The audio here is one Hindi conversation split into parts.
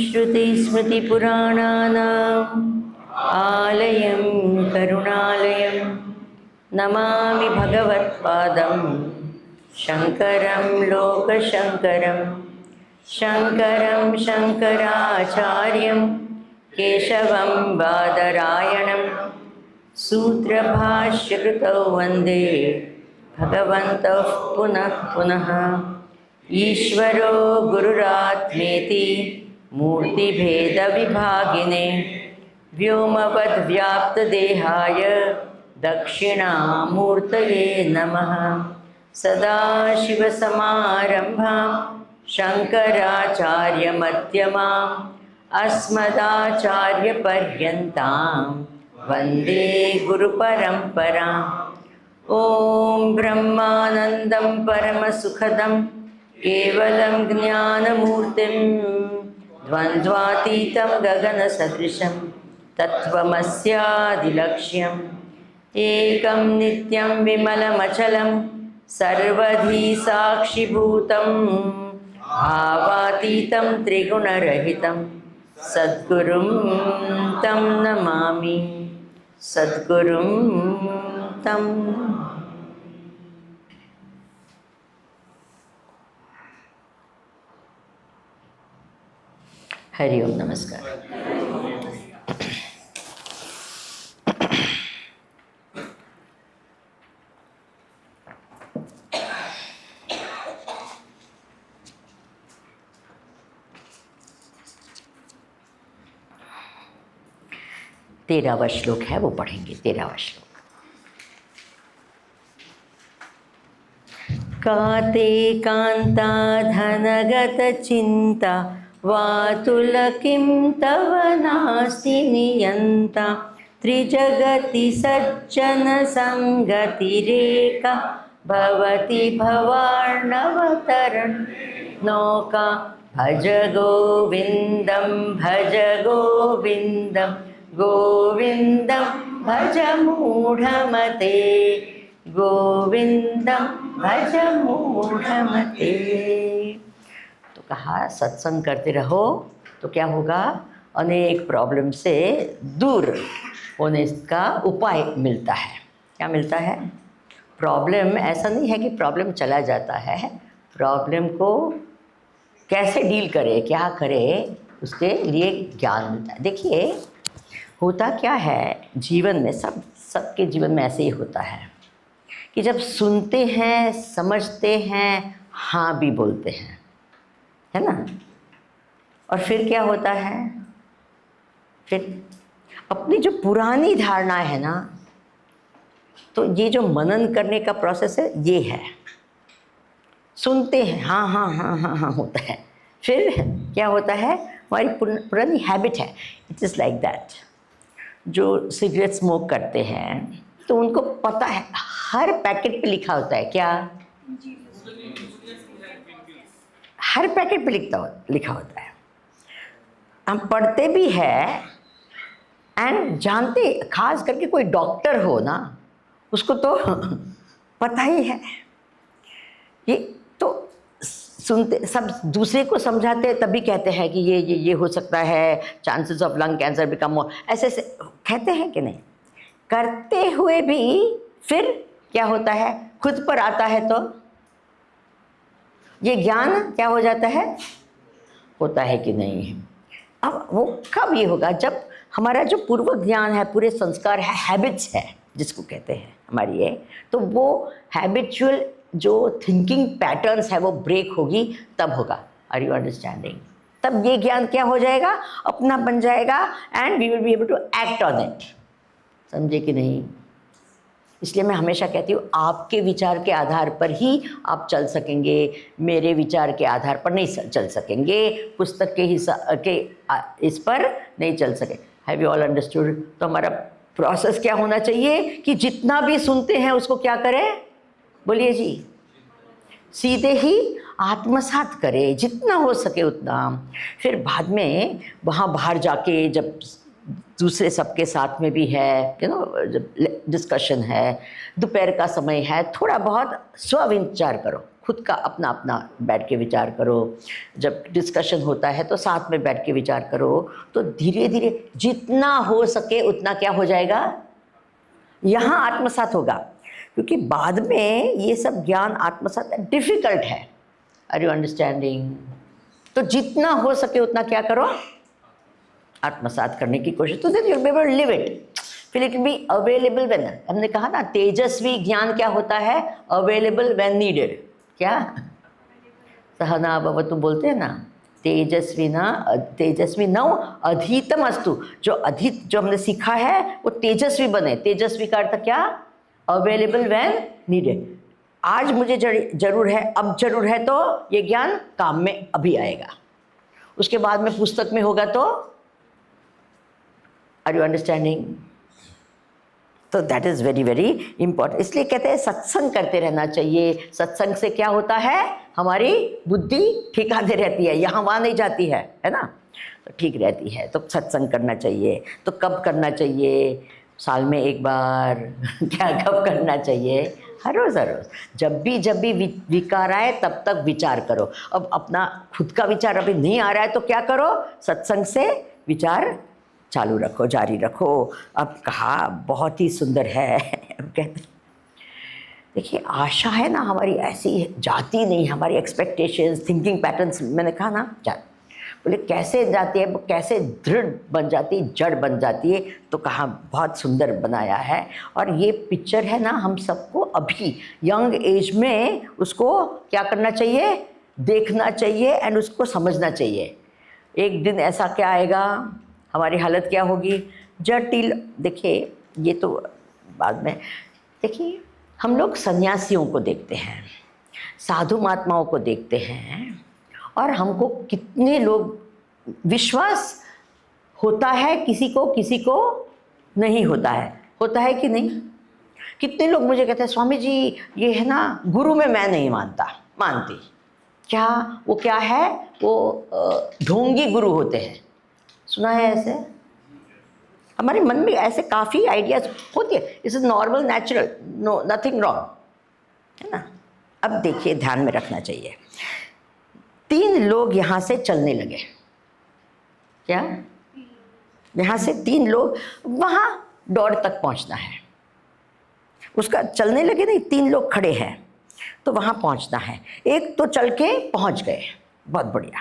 श्रुतिस्मृतिपुराणानाम् आलयं करुणालयं नमामि भगवत्पादं शङ्करं लोकशङ्करं शङ्करं शङ्कराचार्यं केशवं बादरायणं सूत्रभाष्यकृतौ वन्दे भगवन्तः पुनः पुनः। ईश्वरो गुरुरात्मेति मूर्तिभेदविभागिने व्योमवद्व्याप्तदेहाय दक्षिणामूर्तये नमः। सदाशिवसमारम्भां शङ्कराचार्यमध्यमाम् अस्मदाचार्यपर्यन्तां वन्दे गुरुपरम्पराम्। ॐ ब्रह्मानन्दं परमसुखदं केवलं ज्ञानमूर्तिं द्वन्द्वातीतं गगनसदृशं तत्त्वमस्यादिलक्ष्यम् एकं नित्यं विमलमचलं सर्वधी साक्षिभूतं भावातीतं त्रिगुणरहितं सद्गुरुं तं नमामि सद्गुरुं तं। हरि ओम नमस्कार। तेरहवां श्लोक है, वो पढ़ेंगे। 13वां श्लोक। काते कांता धनगत चिंता वातुलकिं तव नास्ति नियंता त्रिजगति सज्जन संगतिरेका भवति भवार्णवतरण नौका भज गोविंदं गोविंदं भज मूढ़मते गोविंदं भज मूढ़मते। तो कहा सत्संग करते रहो तो क्या होगा, अनेक प्रॉब्लम से दूर होने का उपाय मिलता है। क्या मिलता है? प्रॉब्लम ऐसा नहीं है कि प्रॉब्लम चला जाता है, प्रॉब्लम को कैसे डील करे, क्या करे, उसके लिए ज्ञान मिलता है। देखिए होता क्या है जीवन में, सबके जीवन में ऐसे ही होता है कि जब सुनते हैं, समझते हैं, हाँ भी बोलते हैं, है ना, और फिर क्या होता है, फिर अपनी जो पुरानी धारणा है ना, तो ये जो मनन करने का प्रोसेस है ये है। सुनते हैं, हाँ हाँ हाँ हाँ हाँ होता है, फिर क्या होता है, हमारी पुरानी हैबिट है। It is like that. जो सिगरेट स्मोक करते हैं तो उनको पता है, हर पैकेट पे लिखा होता है, क्या हर पैकेट पे लिखा होता है। हम पढ़ते भी हैं एंड जानते, खास करके कोई डॉक्टर हो ना, उसको तो पता ही है। ये तो सुनते, सब दूसरे को समझाते हैं तभी कहते हैं कि ये हो सकता है, chances of lung cancer become more, ऐसे कहते हैं कि नहीं। करते हुए भी फिर क्या होता है, खुद पर आता है तो ये ज्ञान क्या हो जाता है, होता है कि नहीं। अब वो कब ये होगा, जब हमारा जो पूर्व ज्ञान है, पूरे संस्कार है, हैबिट्स है जिसको कहते हैं हमारी ये, तो वो हैबिचुअल जो थिंकिंग पैटर्न्स है वो ब्रेक होगी, तब होगा। Are you understanding? तब ये ज्ञान क्या हो जाएगा, अपना बन जाएगा and we will be able to act on it. समझे कि नहीं? इसलिए मैं हमेशा कहती हूँ, आपके विचार के आधार पर ही आप चल सकेंगे, मेरे विचार के आधार पर नहीं चल सकेंगे, पुस्तक के इस पर नहीं चल सके। Have you all understood? तो हमारा प्रोसेस क्या होना चाहिए कि जितना भी सुनते हैं उसको क्या करें, बोलिए जी, सीधे ही आत्मसात करें, जितना हो सके उतना। फिर बाद में वहाँ बाहर जाके जब दूसरे सबके साथ में भी है, यू नो, जब डिस्कशन है, दोपहर का समय है, थोड़ा बहुत स्व विचार करो, खुद का अपना अपना बैठ के विचार करो। जब डिस्कशन होता है तो साथ में बैठ के विचार करो, तो धीरे धीरे जितना हो सके उतना क्या हो जाएगा, यहाँ आत्मसात होगा। क्योंकि बाद में ये सब ज्ञान आत्मसात डिफिकल्ट है। Are you understanding? तो जितना हो सके उतना क्या करो, आत्मसात करने की कोशिश, तो then you will be able to live it, फिर it will be available when. हमने कहा ना तेजस्वी ज्ञान क्या होता है, अवेलेबल व्हेन नीडेड। क्या सहना भवतु बोलते हैं ना, तेजस्वी नव अधीतम अस्तु, जो हमने सीखा है वो तेजस्वी बने। तेजस्वी का अर्थ क्या, अवेलेबल व्हेन नीडेड। आज मुझे जरूर है, अब जरूर है, तो ये ज्ञान काम में अभी आएगा। उसके बाद में पुस्तक में होगा तो, आर यू अंडरस्टैंडिंग? तो that is very very important. इसलिए कहते हैं सत्संग करते रहना चाहिए। सत्संग से क्या होता है, हमारी बुद्धि ठिकाने रहती है, यहाँ वहाँ नहीं जाती है ना, तो ठीक रहती है। तो सत्संग करना चाहिए। तो कब करना चाहिए, साल में एक बार क्या कब करना चाहिए, हर रोज़ हर रोज़। जब भी विकार आए तब तक विचार करो। अब अपना खुद का विचार अभी नहीं आ रहा है तो क्या करो, सत्संग से विचार चालू रखो, जारी रखो। अब कहा बहुत ही सुंदर है। अब कहते देखिए आशा है ना हमारी ऐसी जाती नहीं, हमारी एक्सपेक्टेशंस, थिंकिंग पैटर्न्स, मैंने कहा ना बोले कैसे जाती है, कैसे दृढ़ बन जाती, जड़ बन जाती है। तो कहा बहुत सुंदर बनाया है। और ये पिक्चर है ना, हम सबको अभी यंग एज में उसको क्या करना चाहिए, देखना चाहिए एंड उसको समझना चाहिए। एक दिन ऐसा क्या आएगा, हमारी हालत क्या होगी, जटिल। देखिए ये तो बाद में, देखिए हम लोग सन्यासियों को देखते हैं, साधु महात्माओं को देखते हैं, और हमको कितने लोग विश्वास होता है, किसी को नहीं होता है कि नहीं। कितने लोग मुझे कहते हैं स्वामी जी ये है ना, गुरु में मैं नहीं मानती। क्या वो क्या है, वो ढोंगी गुरु होते हैं, सुना है ऐसे? हमारे मन में ऐसे काफ़ी आइडियाज होती है। It's normal, natural, no nothing wrong, है ना। अब देखिए ध्यान में रखना चाहिए, 3 लोग यहाँ से चलने लगे, क्या यहाँ से 3 लोग वहाँ डोर तक पहुँचना है, उसका चलने लगे नहीं, 3 लोग खड़े हैं तो वहाँ पहुँचना है। एक तो चल के पहुँच गए, बहुत बढ़िया।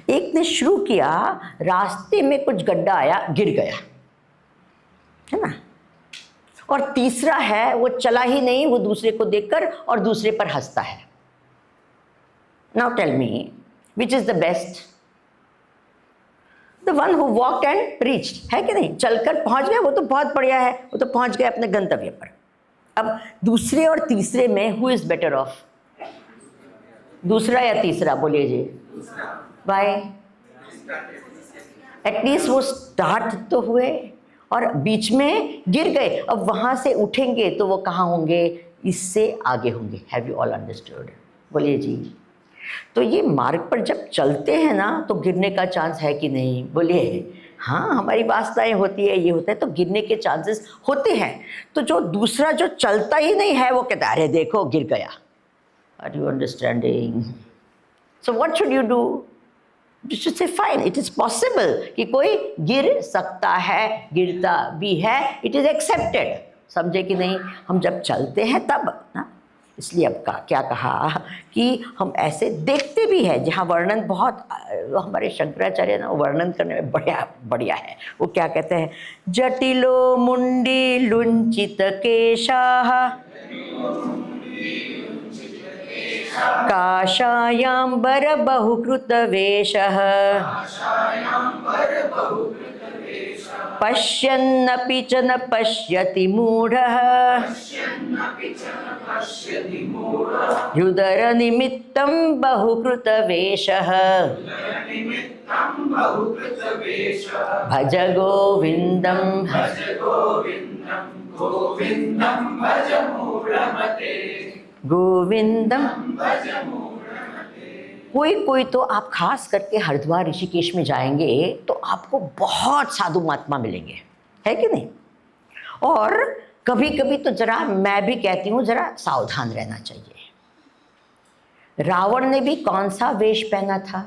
एक ने शुरू किया, रास्ते में कुछ गड्ढा आया, गिर गया, है ना। और तीसरा है वो चला ही नहीं, वो दूसरे को देखकर और दूसरे पर हंसता है। Now tell me which is the best, the one who walked and reached, है कि नहीं। चलकर पहुंच गया वो तो बहुत बढ़िया है, वो तो पहुंच गया अपने गंतव्य पर। अब दूसरे और तीसरे में हु इज बेटर ऑफ, दूसरा या तीसरा, बोलिए जी। बाय एटलीस्ट वो स्टार्ट तो हुए और बीच में गिर गए, अब वहाँ से उठेंगे तो वो कहाँ होंगे, इससे आगे होंगे। हैव यू ऑल अंडरस्टूड, बोलिए जी। तो ये मार्ग पर जब चलते हैं ना तो गिरने का चांस है कि नहीं, बोलिए। हाँ, हमारी वासनाएं होती है, ये होता है, तो गिरने के चांसेस होते हैं। तो जो दूसरा जो चलता ही नहीं है वो कहता है अरे देखो गिर गया। Are you understanding? So what should you do? You should say fine, it is possible कि कोई गिर सकता है, गिरता भी है, it is accepted। समझे कि नहीं? हम जब चलते हैं तब ना, इसलिए अब क्या कहा कि हम ऐसे देखते भी हैं, जहाँ वर्णन बहुत, हमारे शंकराचार्य ना वर्णन करने में बढ़िया है। वो क्या कहते हैं, जटिलो मुंडी लुंचित केशाः काषायाम्बर बहुकृत वेशः पश्यन्नपि च न पश्यति मूढः हृदर निमित्तं बहुकृत वेशः भज गोविन्दं गोविंदम। कोई तो आप खास करके हरिद्वार ऋषिकेश में जाएंगे तो आपको बहुत साधु महात्मा मिलेंगे, है कि नहीं। और कभी कभी तो जरा मैं भी कहती हूँ जरा सावधान रहना चाहिए, रावण ने भी कौन सा वेश पहना था?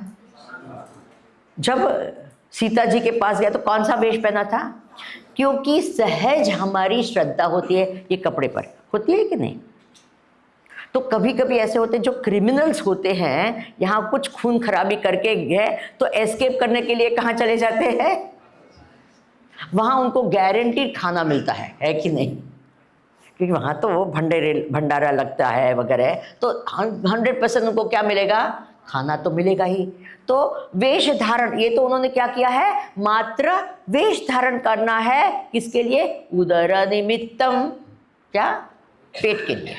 जब सीता जी के पास गया तो कौन सा वेश पहना था? क्योंकि सहज हमारी श्रद्धा होती है ये कपड़े पर, होती है कि नहीं? तो कभी कभी ऐसे होते हैं जो क्रिमिनल्स होते हैं, यहाँ कुछ खून खराबी करके गए तो एस्केप करने के लिए कहाँ चले जाते हैं? वहाँ उनको गारंटीड खाना मिलता है कि नहीं? क्योंकि वहाँ तो वो भंडारा लगता है वगैरह, तो 100% उनको क्या मिलेगा? खाना तो मिलेगा ही। तो वेश धारण, ये तो उन्होंने क्या किया है? मात्र वेश धारण करना है, किसके लिए? उदर निमित्तम, क्या? पेट के लिए,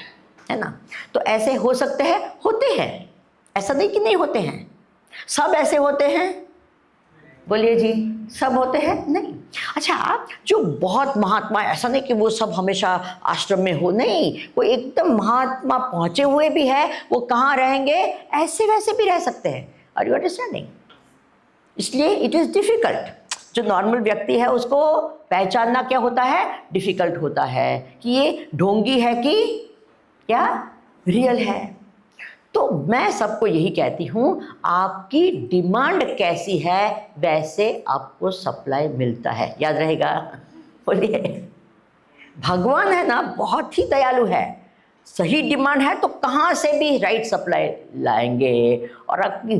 है ना? तो ऐसे हो सकते हैं, होते हैं, ऐसा नहीं कि नहीं होते हैं। सब ऐसे होते हैं? बोलिए जी, सब होते हैं? नहीं। अच्छा, जो बहुत महात्मा, ऐसा नहीं कि वो सब हमेशा आश्रम में हो, नहीं, कोई एकदम महात्मा पहुंचे हुए भी है, वो कहाँ रहेंगे? ऐसे वैसे भी रह सकते हैं। Are you understanding? इसलिए इट इज डिफिकल्ट। जो नॉर्मल व्यक्ति है उसको पहचानना क्या होता है? डिफिकल्ट होता है कि ये ढोंगी है कि क्या रियल है। तो मैं सबको यही कहती हूँ, आपकी डिमांड कैसी है वैसे आपको सप्लाई मिलता है, याद रहेगा? बोलिए। भगवान है ना, बहुत ही दयालु है। सही डिमांड है तो कहाँ से भी राइट सप्लाई लाएंगे, और आपकी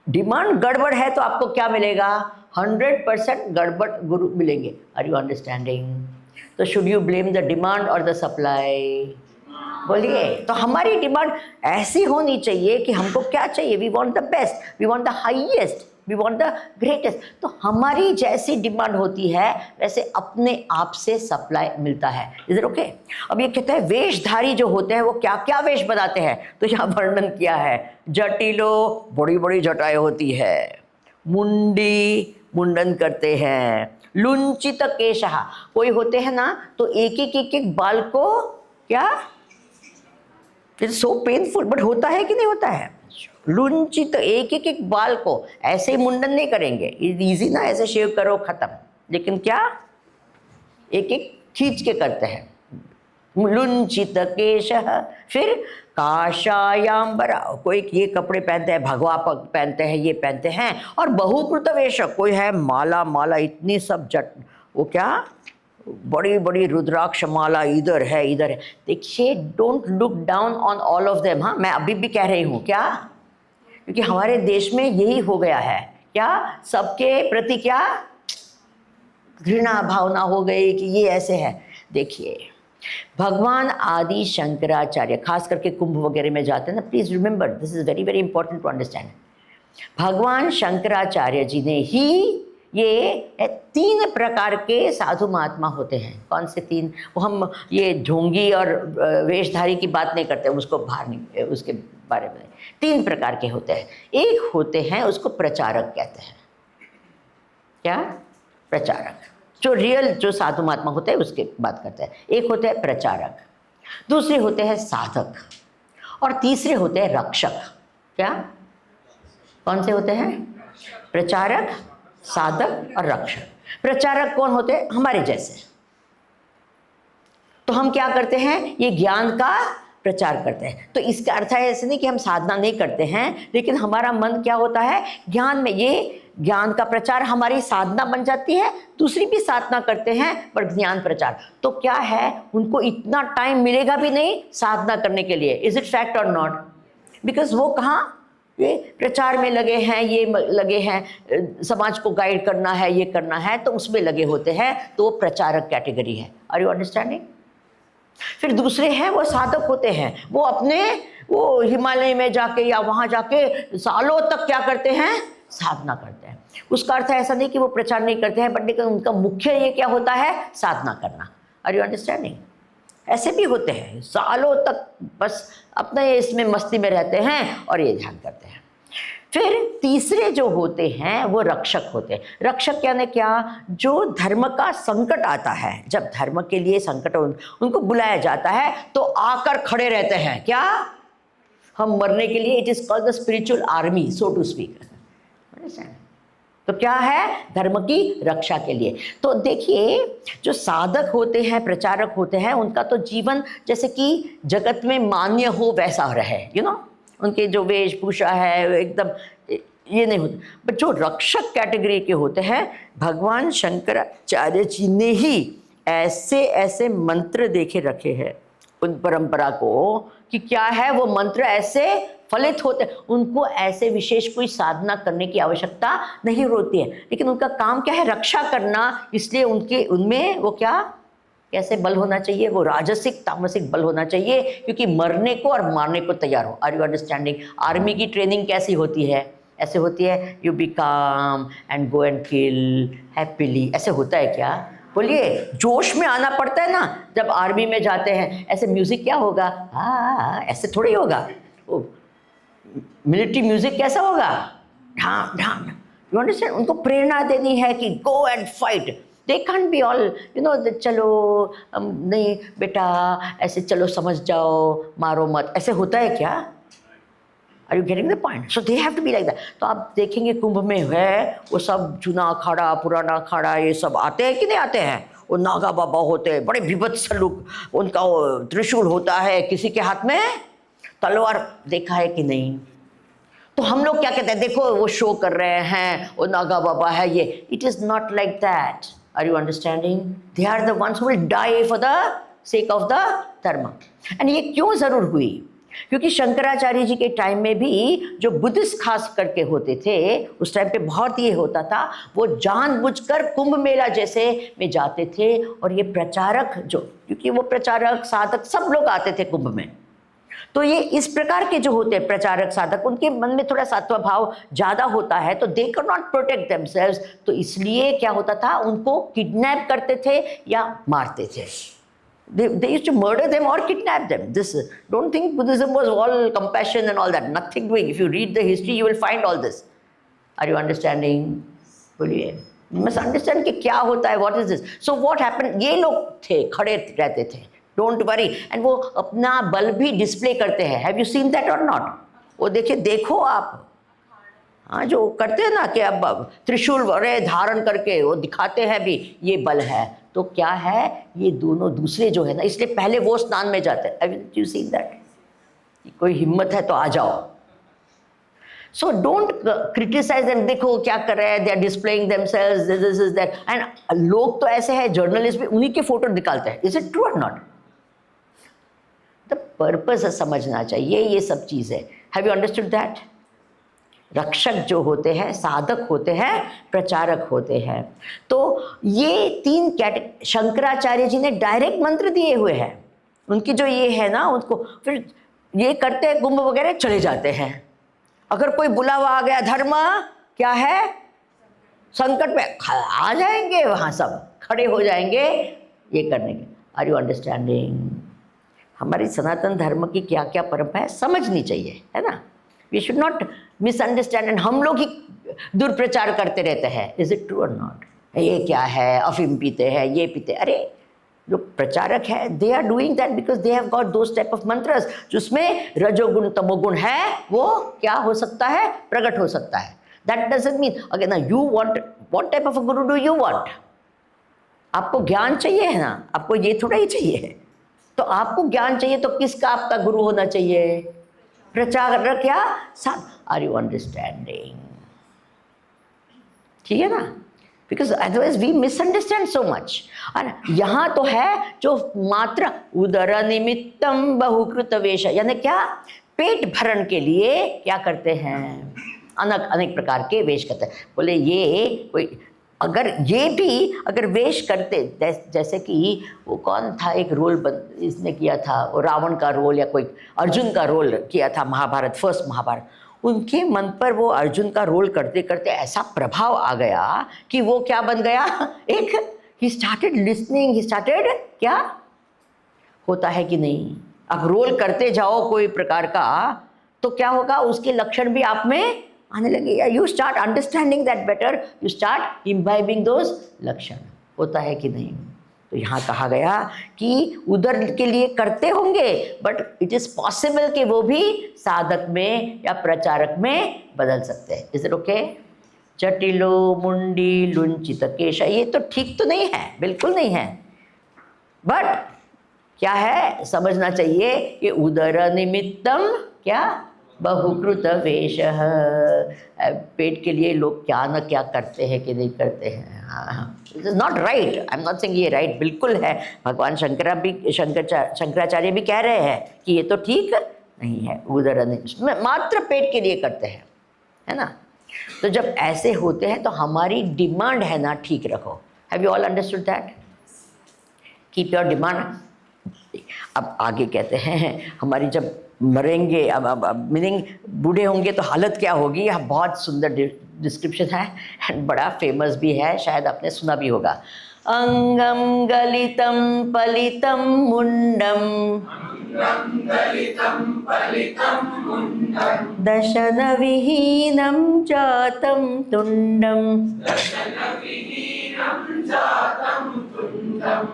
डिमांड गड़बड़ है तो आपको क्या मिलेगा? 100% गड़बड़ गुरु मिलेंगे। Are you understanding? तो should you blame the demand और द सप्लाई? बोलिए। तो हमारी डिमांड ऐसी होनी चाहिए कि हमको क्या चाहिए? We want the best, we want the highest, we want the greatest. तो हमारी जैसी डिमांड होती है वैसे अपने आप से सप्लाई मिलता है। Is it okay? अब ये कहते हैं वेशधारी जो होते हैं वो क्या क्या वेश बनाते हैं, तो यहाँ वर्णन किया है। जटिलो, बड़ी बड़ी जटाएं होती है। मुंडी, मुंडन करते हैं। लुंचित केशः, कोई होते हैं ना तो एक एक बाल को क्या, इट्स सो पेनफुल, बट होता है कि नहीं होता है? लुंचित, एक एक बाल को ऐसे ही मुंडन नहीं करेंगे, इजी ना, ऐसे शेव करो खत्म, लेकिन क्या एक एक खींच के करते हैं। लुंचित केशः। फिर काशायांबरा, कोई ये कपड़े पहनते हैं, भगवा पहनते हैं, ये पहनते हैं। और बहुकृत वेश, कोई है माला माला, इतनी सब जट, वो क्या बड़ी बड़ी रुद्राक्ष माला इधर है इधर है। देखिए, don't look down on all of them. हाँ, मैं अभी भी कह रही हूँ क्या, क्योंकि हमारे देश में यही हो गया है, क्या सबके प्रति क्या घृणा भावना हो गई कि ये ऐसे है। देखिए, भगवान आदि शंकराचार्य, खास करके कुंभ वगैरह में जाते हैं ना, please remember this is very very important to understand. भगवान शंकराचार्य जी ने ही ये 3 प्रकार के साधु महात्मा होते हैं। कौन से 3? वो हम ये ढोंगी और वेशधारी की बात नहीं करते, उसको बाहर नहीं, उसके बारे में 3 प्रकार के होते हैं। एक होते हैं, उसको प्रचारक कहते हैं। क्या? प्रचारक। जो रियल जो साधु महात्मा होते हैं उसके बात करते हैं। एक होते हैं प्रचारक, दूसरे होते हैं साधक, और तीसरे होते हैं रक्षक। क्या? कौन से होते हैं? प्रचारक, साधक और रक्षक। प्रचारक कौन होते हैं? हमारे जैसे। तो हम क्या करते हैं? ये ज्ञान का प्रचार करते हैं। तो इसका अर्थ है ऐसे नहीं कि हम साधना नहीं करते हैं, लेकिन हमारा मन क्या होता है? ज्ञान में। ये ज्ञान का प्रचार हमारी साधना बन जाती है। दूसरी भी साधना करते हैं पर ज्ञान प्रचार तो क्या है, उनको इतना टाइम मिलेगा भी नहीं साधना करने के लिए। इज इट फैक्ट और नॉट? बिकॉज वो कहाँ, ये प्रचार में लगे हैं, ये लगे हैं, समाज को गाइड करना है, ये करना है, तो उसमें लगे होते हैं। तो वो प्रचारक कैटेगरी है। Are you understanding? फिर दूसरे हैं वो साधक होते हैं। वो अपने वो हिमालय में जाके या वहाँ जाके सालों तक क्या करते हैं? साधना करते हैं। उसका अर्थ ऐसा नहीं कि वो प्रचार नहीं करते हैं, बट लेकिन उनका मुख्य ये क्या होता है? साधना करना। Are you understanding? ऐसे भी होते हैं सालों तक बस अपने इसमें मस्ती में रहते हैं और ये ध्यान करते हैं। फिर तीसरे जो होते हैं वो रक्षक होते हैं। रक्षक यानी क्या? जो धर्म का संकट आता है, जब धर्म के लिए संकट उनको बुलाया जाता है तो आकर खड़े रहते हैं। क्या? हम मरने के लिए। It is called the spiritual army, so to speak. तो क्या है? धर्म की रक्षा के लिए। तो देखिए, जो साधक होते हैं, प्रचारक होते हैं, उनका तो जीवन जैसे कि जगत में मान्य हो वैसा रहे, यू नो, उनके जो वेशभूषा है वो एकदम ये नहीं होता। बट जो रक्षक कैटेगरी के होते हैं, भगवान शंकराचार्य जी ने ही ऐसे ऐसे मंत्र देखे रखे हैं उन परंपरा को कि क्या है वो मंत्र ऐसे फलित होते हैं। उनको ऐसे विशेष कोई साधना करने की आवश्यकता नहीं होती है, लेकिन उनका काम क्या है, रक्षा करना। इसलिए उनके उनमें वो क्या कैसे बल होना चाहिए, वो राजसिक तामसिक बल होना चाहिए, क्योंकि मरने को और मारने को तैयार हो। Are you understanding? आर्मी की ट्रेनिंग कैसी होती है? ऐसे होती है, you be calm and go and kill happily, ऐसे होता है क्या? बोलिए, जोश में आना पड़ता है ना जब आर्मी में जाते हैं। ऐसे म्यूजिक क्या होगा? हाँ, ऐसे थोड़ी होगा। मिलिट्री म्यूजिक कैसा होगा? ढाम ढाम। You understand? उनको प्रेरणा देनी है कि go and fight. They can't be all चलो नहीं बेटा ऐसे चलो समझ जाओ, मारो मत, ऐसे होता है क्या? Are you getting the point? So they have to be like that. तो आप देखेंगे कुंभ में है वो सब जूना अखाड़ा पुराना अखाड़ा ये सब आते हैं कि नहीं आते हैं? वो नागा बाबा होते हैं, बड़े विभत्स लुक, उनका वो त्रिशूल होता है, किसी के हाथ में तलवार, देखा है कि नहीं? तो हम लोग क्या कहते हैं, देखो वो शो कर रहे हैं, वो नागा बाबा है ये। It is not like that. Are you understanding? They are the ones who will die for the sake of the dharma. And ये क्यों जरूर हुई? क्योंकि शंकराचार्य जी के टाइम में भी जो बुद्धिस्ट खास करके होते थे, उस टाइम पे बहुत ये होता था, वो जानबूझकर कुंभ मेला जैसे में जाते थे। और ये प्रचारक जो, क्योंकि वो प्रचारक साधक सब लोग आते थे कुंभ में, तो ये इस प्रकार के जो होते हैं प्रचारक साधक, उनके मन में थोड़ा सात्व भाव ज्यादा होता है, तो they can not protect themselves. तो इसलिए क्या होता था, उनको किडनैप करते थे या मारते थे। They used to murder them or kidnap them. This, don't think Buddhism was all compassion and all that. Nothing doing. If you read the history, you will find all this. Are you understanding? बोलिए, you must understand कि क्या होता है, what is this? So what happened? ये लोग थे, खड़े रहते थे, don't worry, and वो अपना बल भी डिस्प्ले करते हैं। Have you seen that or not? वो देखिए, देखो आप, हाँ जो करते हैं ना कि अब त्रिशूल वरे धारण करके वो दिखाते हैं भी ये बल है। तो क्या है, ये दोनों दूसरे जो है ना, इसलिए पहले वो स्नान में जाते हैं। Have you seen that? कोई हिम्मत है तो आ जाओ। सो डोंट क्रिटिसाइज देम, देखो क्या कर रहे हैं, they are displaying themselves, this is that. And लोग तो ऐसे हैं, जर्नलिस्ट भी उन्हीं के फोटो निकालते हैं। इज इट ट्रू और नॉट? द पर्पस समझना चाहिए, ये सब चीज़ है। Have you understood that? रक्षक जो होते हैं, साधक होते हैं, प्रचारक होते हैं। तो ये तीन कैटेगरी शंकराचार्य जी ने डायरेक्ट मंत्र दिए हुए हैं। उनकी जो ये है ना, उनको फिर ये करते हैं, कुंभ वगैरह चले जाते हैं। अगर कोई बुलावा आ गया, धर्म क्या है, संकट में आ जाएंगे, वहाँ सब खड़े हो जाएंगे ये करने के। Are you understanding? हमारी सनातन धर्म की क्या क्या परंपरा है समझनी चाहिए, है ना? We should not misunderstand. And हम लोग ही दुर्प्रचार करते रहते हैं। इज इट ट्रू और नॉट? ये क्या है, अफीम पीते हैं, ये पीते, अरे जो प्रचारक है, they are doing that because they have got those type of mantras, जिसमें रजोगुण तमोगुण है, वो क्या हो सकता है, प्रकट हो सकता है। That doesn't mean again you want, what type of a Guru do you want? आपको ज्ञान चाहिए है ना, आपको ये थोड़ा ही चाहिए। तो आपको ज्ञान चाहिए तो किसका आपका गुरु होना चाहिए? प्रचारक या साध। Are you understanding? ठीक है ना? Because otherwise we misunderstand so much. और यहाँ तो है जो मात्र उदर निमित्तम बहुकृत वेश, यानी क्या, पेट भरण के लिए क्या करते हैं, अनेक अनेक प्रकार के वेश करते हैं। बोले ये कोई अगर ये भी अगर वेश करते, जैसे कि वो कौन था, एक रोल इसने किया था, वो रावण का रोल या कोई अर्जुन का रोल किया था महाभारत, फर्स्ट महाभारत। उनके मन पर वो अर्जुन का रोल करते करते ऐसा प्रभाव आ गया कि वो क्या बन गया, एक he started listening, he started, क्या होता है कि नहीं, अब रोल करते जाओ कोई प्रकार का तो क्या होगा, उसके लक्षण भी आप में आने लगे। You start understanding that better, you start imbibing those लक्षण। होता है कि नहीं? तो यहाँ कहा गया कि उधर के लिए करते होंगे, बट इट इज पॉसिबल कि वो भी साधक में या प्रचारक में बदल सकते हैं। Is it okay? जटिलो मुंडी लुंचित केश, ये तो ठीक तो नहीं है, बिल्कुल नहीं है, बट क्या है समझना चाहिए कि उदर निमित्तम क्या बहुकृत वेशः। पेट के लिए लोग क्या न क्या करते हैं कि नहीं करते हैं। It is not right, I am not saying ये राइट बिल्कुल है। भगवान शंकराचार्य भी कह रहे हैं कि ये तो ठीक नहीं है, उदर मात्र पेट के लिए करते हैं, है ना। तो जब ऐसे होते हैं तो हमारी डिमांड है ना ठीक रखो। Have you all understood that? Keep your demand. अब आगे कहते हैं हमारी जब मरेंगे, अब मीनिंग बूढ़े होंगे तो हालत क्या होगी। यह बहुत सुंदर डिस्क्रिप्शन है एंड बड़ा फेमस भी है, शायद आपने सुना भी होगा। अंगम गलितम पलितम मुंडम दशन विहीनम जातम तुंडम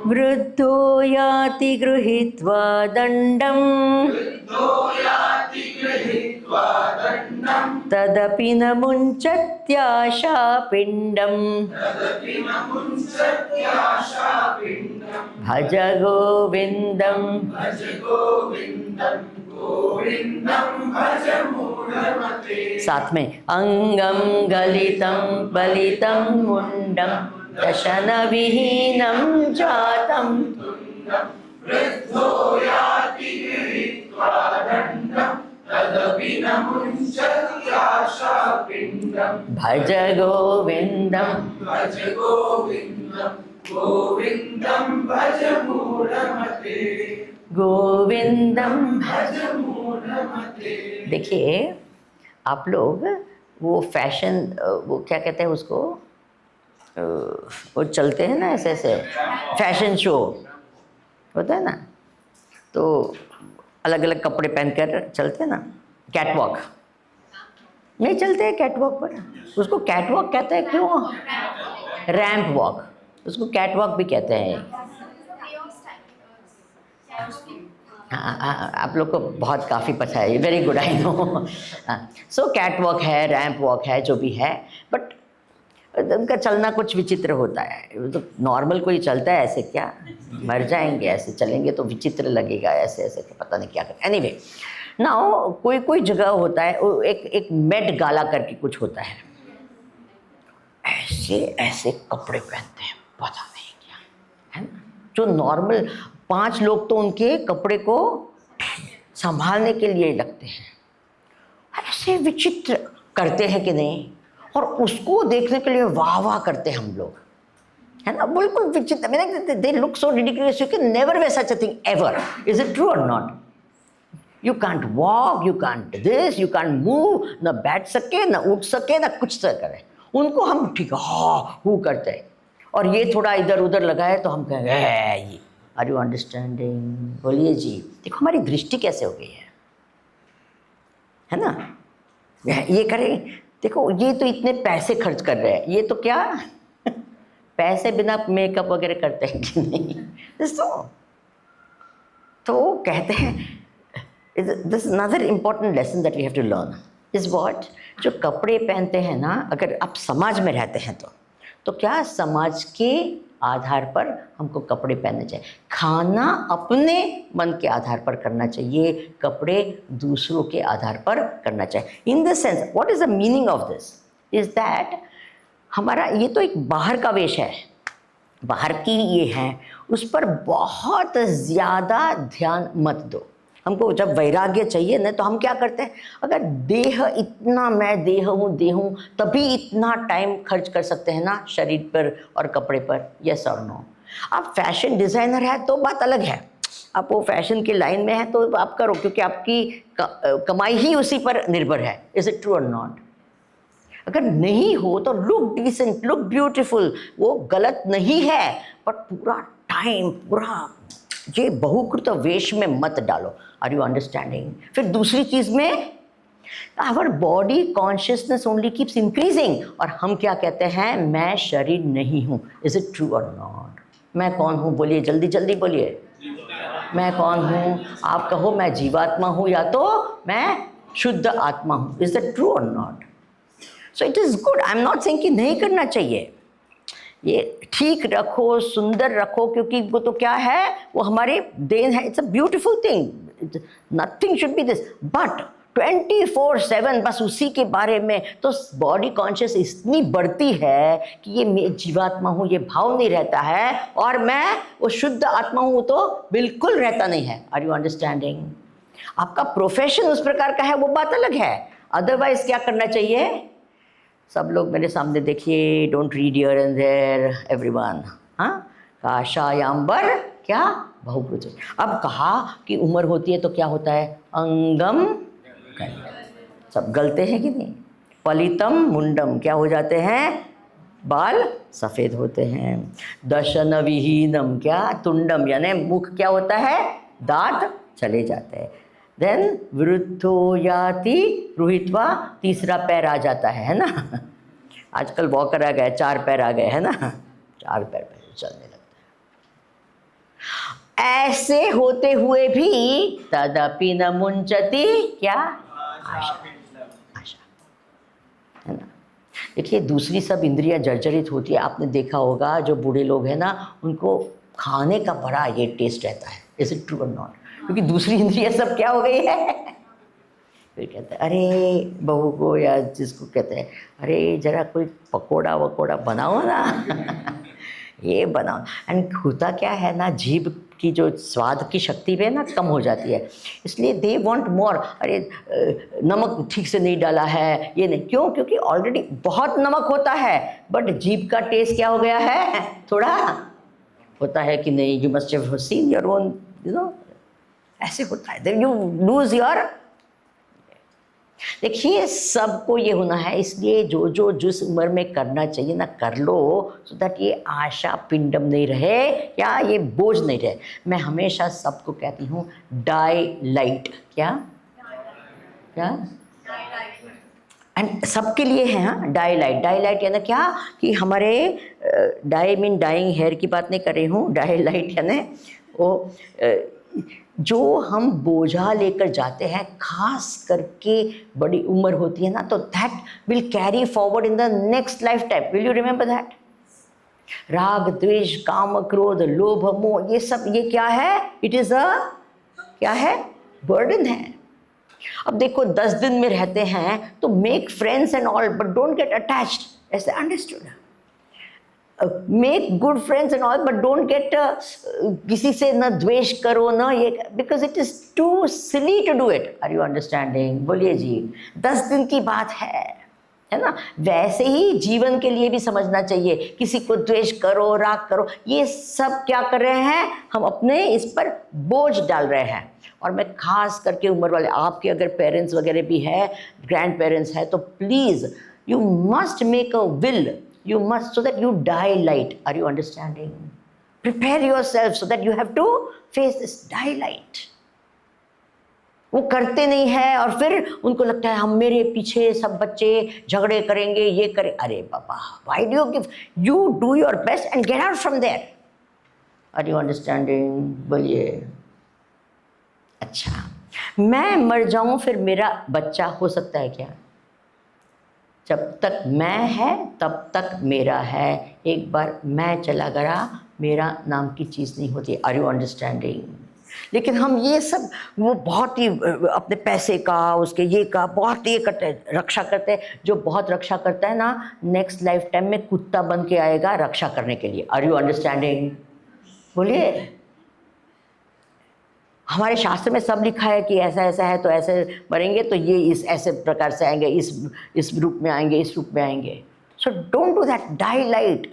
वृद्धो याति गृहीत्वा दंडम तदपि न मुञ्चत्याशा पिंडम भज गोविंदम। साथ में अंगम गलितम बलितम मुंडम दशन विहीनम जातम वृद्धो याति गृहीत्वा दंडम तदपि न मुञ्चत्याशा पिंडम भज गोविंदम गोविंदम भज मूढ़मते गोविंदम भज मूढ़मते। देखिए आप लोग वो फैशन, वो क्या कहते हैं उसको, वो चलते हैं ना ऐसे ऐसे, फैशन शो होता है ना, तो अलग अलग कपड़े पहनकर चलते हैं ना, कैटवॉक नहीं चलते हैं कैटवॉक पर, उसको कैटवॉक कहते हैं। क्यों? रैंप वॉक, उसको कैटवॉक भी कहते हैं। हाँ, आप लोग को बहुत काफ़ी पता है, very good I know. So catwalk है, रैंप वॉक है, जो भी है, बट उनका चलना कुछ विचित्र होता है। तो नॉर्मल कोई चलता है ऐसे, क्या मर जाएंगे ऐसे चलेंगे तो विचित्र लगेगा, ऐसे ऐसे पता नहीं क्या कर। एनीवे नाउ कोई कोई जगह होता है, एक मेट गाला करके कुछ होता है, ऐसे ऐसे कपड़े पहनते हैं, पता नहीं क्या है ना। जो नॉर्मल 5 लोग तो उनके कपड़े को संभालने के लिए लगते हैं, ऐसे विचित्र करते हैं कि नहीं, और उसको देखने के लिए वाह वाह करते हैं हम लोग, है ना, बिल्कुल विचित्र। मैंने they look so ridiculous, you can never way such a thing ever. Is it true और not? You can't walk, you can't this, you can't move, ना बैठ सके, ना उठ सके, ना कुछ से करे। उनको हम ठीक हाँ हु करते हैं, और ये थोड़ा इधर उधर लगा है तो हम कहेंगे ये। Are you understanding? बोलिए जी। देखो हमारी दृष्टि कैसे हो गई है ना। ये करें, देखो ये तो इतने पैसे खर्च कर रहे हैं, ये तो क्या पैसे बिना मेकअप वगैरह करते हैं कि नहीं। तो कहते हैं this another important lesson that we have to learn is what, जो कपड़े पहनते हैं ना, अगर आप समाज में रहते हैं तो क्या समाज के आधार पर हमको कपड़े पहनने चाहिए। खाना अपने मन के आधार पर करना चाहिए, कपड़े दूसरों के आधार पर करना चाहिए। In the sense what is the meaning of this is that, हमारा ये तो एक बाहर का वेश है, बाहर की ये है, उस पर बहुत ज़्यादा ध्यान मत दो। हमको जब वैराग्य चाहिए ना तो हम क्या करते हैं, अगर देह इतना, मैं देह हूँ तभी इतना टाइम खर्च कर सकते हैं ना शरीर पर और कपड़े पर, यस और नो। आप फैशन डिज़ाइनर है तो बात अलग है, आप वो फैशन की लाइन में है तो आप करो, क्योंकि आपकी कमाई ही उसी पर निर्भर है। इज़ इट ट्रू और नॉट? अगर नहीं हो तो लुक डिसेंट, लुक ब्यूटीफुल, वो गलत नहीं है, बट पूरा टाइम पूरा ये बहुकृत वेश में मत डालो। Are you understanding? फिर दूसरी चीज़ में our body consciousness only keeps increasing, और हम क्या कहते हैं, मैं शरीर नहीं हूँ। इज इट ट्रू और नॉट? मैं कौन हूँ? बोलिए, जल्दी जल्दी बोलिए। मैं कौन हूँ? आप कहो मैं जीवात्मा हूँ या तो मैं शुद्ध आत्मा हूँ। इज इट ट्रू और not? So it is good, I am not saying कि नहीं करना चाहिए, ये ठीक रखो, सुंदर रखो, क्योंकि वो तो क्या है, वो हमारे देन है, it's a beautiful thing, nothing should be this, but 24/7 बस उसी के बारे में, तो बॉडी कॉन्शियस इतनी बढ़ती है कि ये मैं जीवात्मा हूँ ये भाव नहीं रहता है, और मैं वो शुद्ध आत्मा हूँ तो बिल्कुल रहता नहीं है। Are you understanding? आपका प्रोफेशन उस प्रकार का है वो बात अलग है, अदरवाइज क्या करना चाहिए? सब लोग मेरे सामने देखिए, don't read here and there everyone. हाँ, काशायांबर क्या बहुभुज। अब कहा कि उम्र होती है तो क्या होता है? अंगम गल। सब गलते हैं कि नहीं? पलितम मुंडम, क्या हो जाते हैं? बाल सफ़ेद होते हैं। दशन विहीनम, क्या? तुंडम, यानी मुख क्या होता है? दांत चले जाते हैं। देन वृद्धो याति रोहित्वा, तीसरा पैर आ जाता है ना? आजकल वॉकर आ गए, 4 पैर आ गए है ना, 4 पैर पे चलने लगता है। ऐसे होते हुए भी तदपि न मुंचति, क्या? आशा, आशा, है ना? देखिए दूसरी सब इंद्रियां जर्जरित होती है, आपने देखा होगा जो बूढ़े लोग हैं ना उनको खाने का बड़ा ये टेस्ट रहता है। इज इट ट्रू और नॉट? क्योंकि दूसरी इंद्रियां सब क्या हो गई है। फिर कहते हैं अरे बहू को या जिसको कहते हैं अरे जरा कोई पकोड़ा वकोड़ा बनाओ ना ये बनाओ। एंड होता क्या है ना, जीभ की जो स्वाद की शक्ति है ना कम हो जाती है, इसलिए दे वांट मोर। अरे नमक ठीक से नहीं डाला है, ये नहीं, क्यों? क्योंकि ऑलरेडी बहुत नमक होता है, बट जीभ का टेस्ट क्या हो गया है, थोड़ा होता है कि नहीं। You must have seen your own, you know, ऐसे होता है, देन यू लूज योर। देखिए सबको ये होना है, इसलिए जो जो जिस उम्र में करना चाहिए ना कर लो, सो दैट ये आशा पिंडम नहीं रहे या ये बोझ नहीं रहे। मैं हमेशा सबको कहती हूँ डाई लाइट, क्या क्या एंड सबके लिए है। हाँ, डाई लाइट, डाई लाइट यानी क्या कि हमारे डाई मीन डाइंग हेयर की बात नहीं कर रही हूँ, डाई लाइट यानी वो जो हम बोझा लेकर जाते हैं, खास करके बड़ी उम्र होती है ना, तो that will carry forward in the next life time. Will you remember that? राग द्वेष काम क्रोध लोभ मोह, ये सब ये क्या है? इट इज अ क्या है? बर्डन है। अब देखो 10 दिन में रहते हैं तो make friends and all but don't get attached, ऐसे understood? Make good friends and all but don't get, किसी से न द्वेष करो न ये, because it is too silly to do it. Are you understanding? बोलिए जी, 10 दिन की बात है ना? वैसे ही जीवन के लिए भी समझना चाहिए, किसी को द्वेष करो राग करो, ये सब क्या कर रहे हैं? हम अपने इस पर बोझ डाल रहे हैं। और मैं खास करके उम्र वाले, आपके अगर पेरेंट्स वगैरह भी है, ग्रैंड पेरेंट्स है, तो please you must make a will, you must, so that you die light. Are you understanding? Prepare yourself so that you have to face this die light. वो करते नहीं है और फिर उनको लगता है हम, मेरे पीछे सब बच्चे झगड़े करेंगे, ये करें। अरे बाबा, why do you give? You do your best and get out from there. Are you understanding? बोलिए। अच्छा, मैं मर जाऊं फिर मेरा बच्चा हो सकता है क्या? जब तक मैं है तब तक मेरा है, एक बार मैं चला गया मेरा नाम की चीज़ नहीं होती। Are you understanding? लेकिन हम ये सब वो बहुत ही अपने पैसे का उसके ये का बहुत ये करते हैं, रक्षा करते हैं। जो बहुत रक्षा करता है ना, नेक्स्ट लाइफ टाइम में कुत्ता बन के आएगा रक्षा करने के लिए। Are you understanding? बोलिए। हमारे शास्त्र में सब लिखा है कि ऐसा ऐसा है तो ऐसे मरेंगे, तो ये इस ऐसे प्रकार से आएंगे, इस रूप में आएंगे, इस रूप में आएंगे। So don't do that, delight.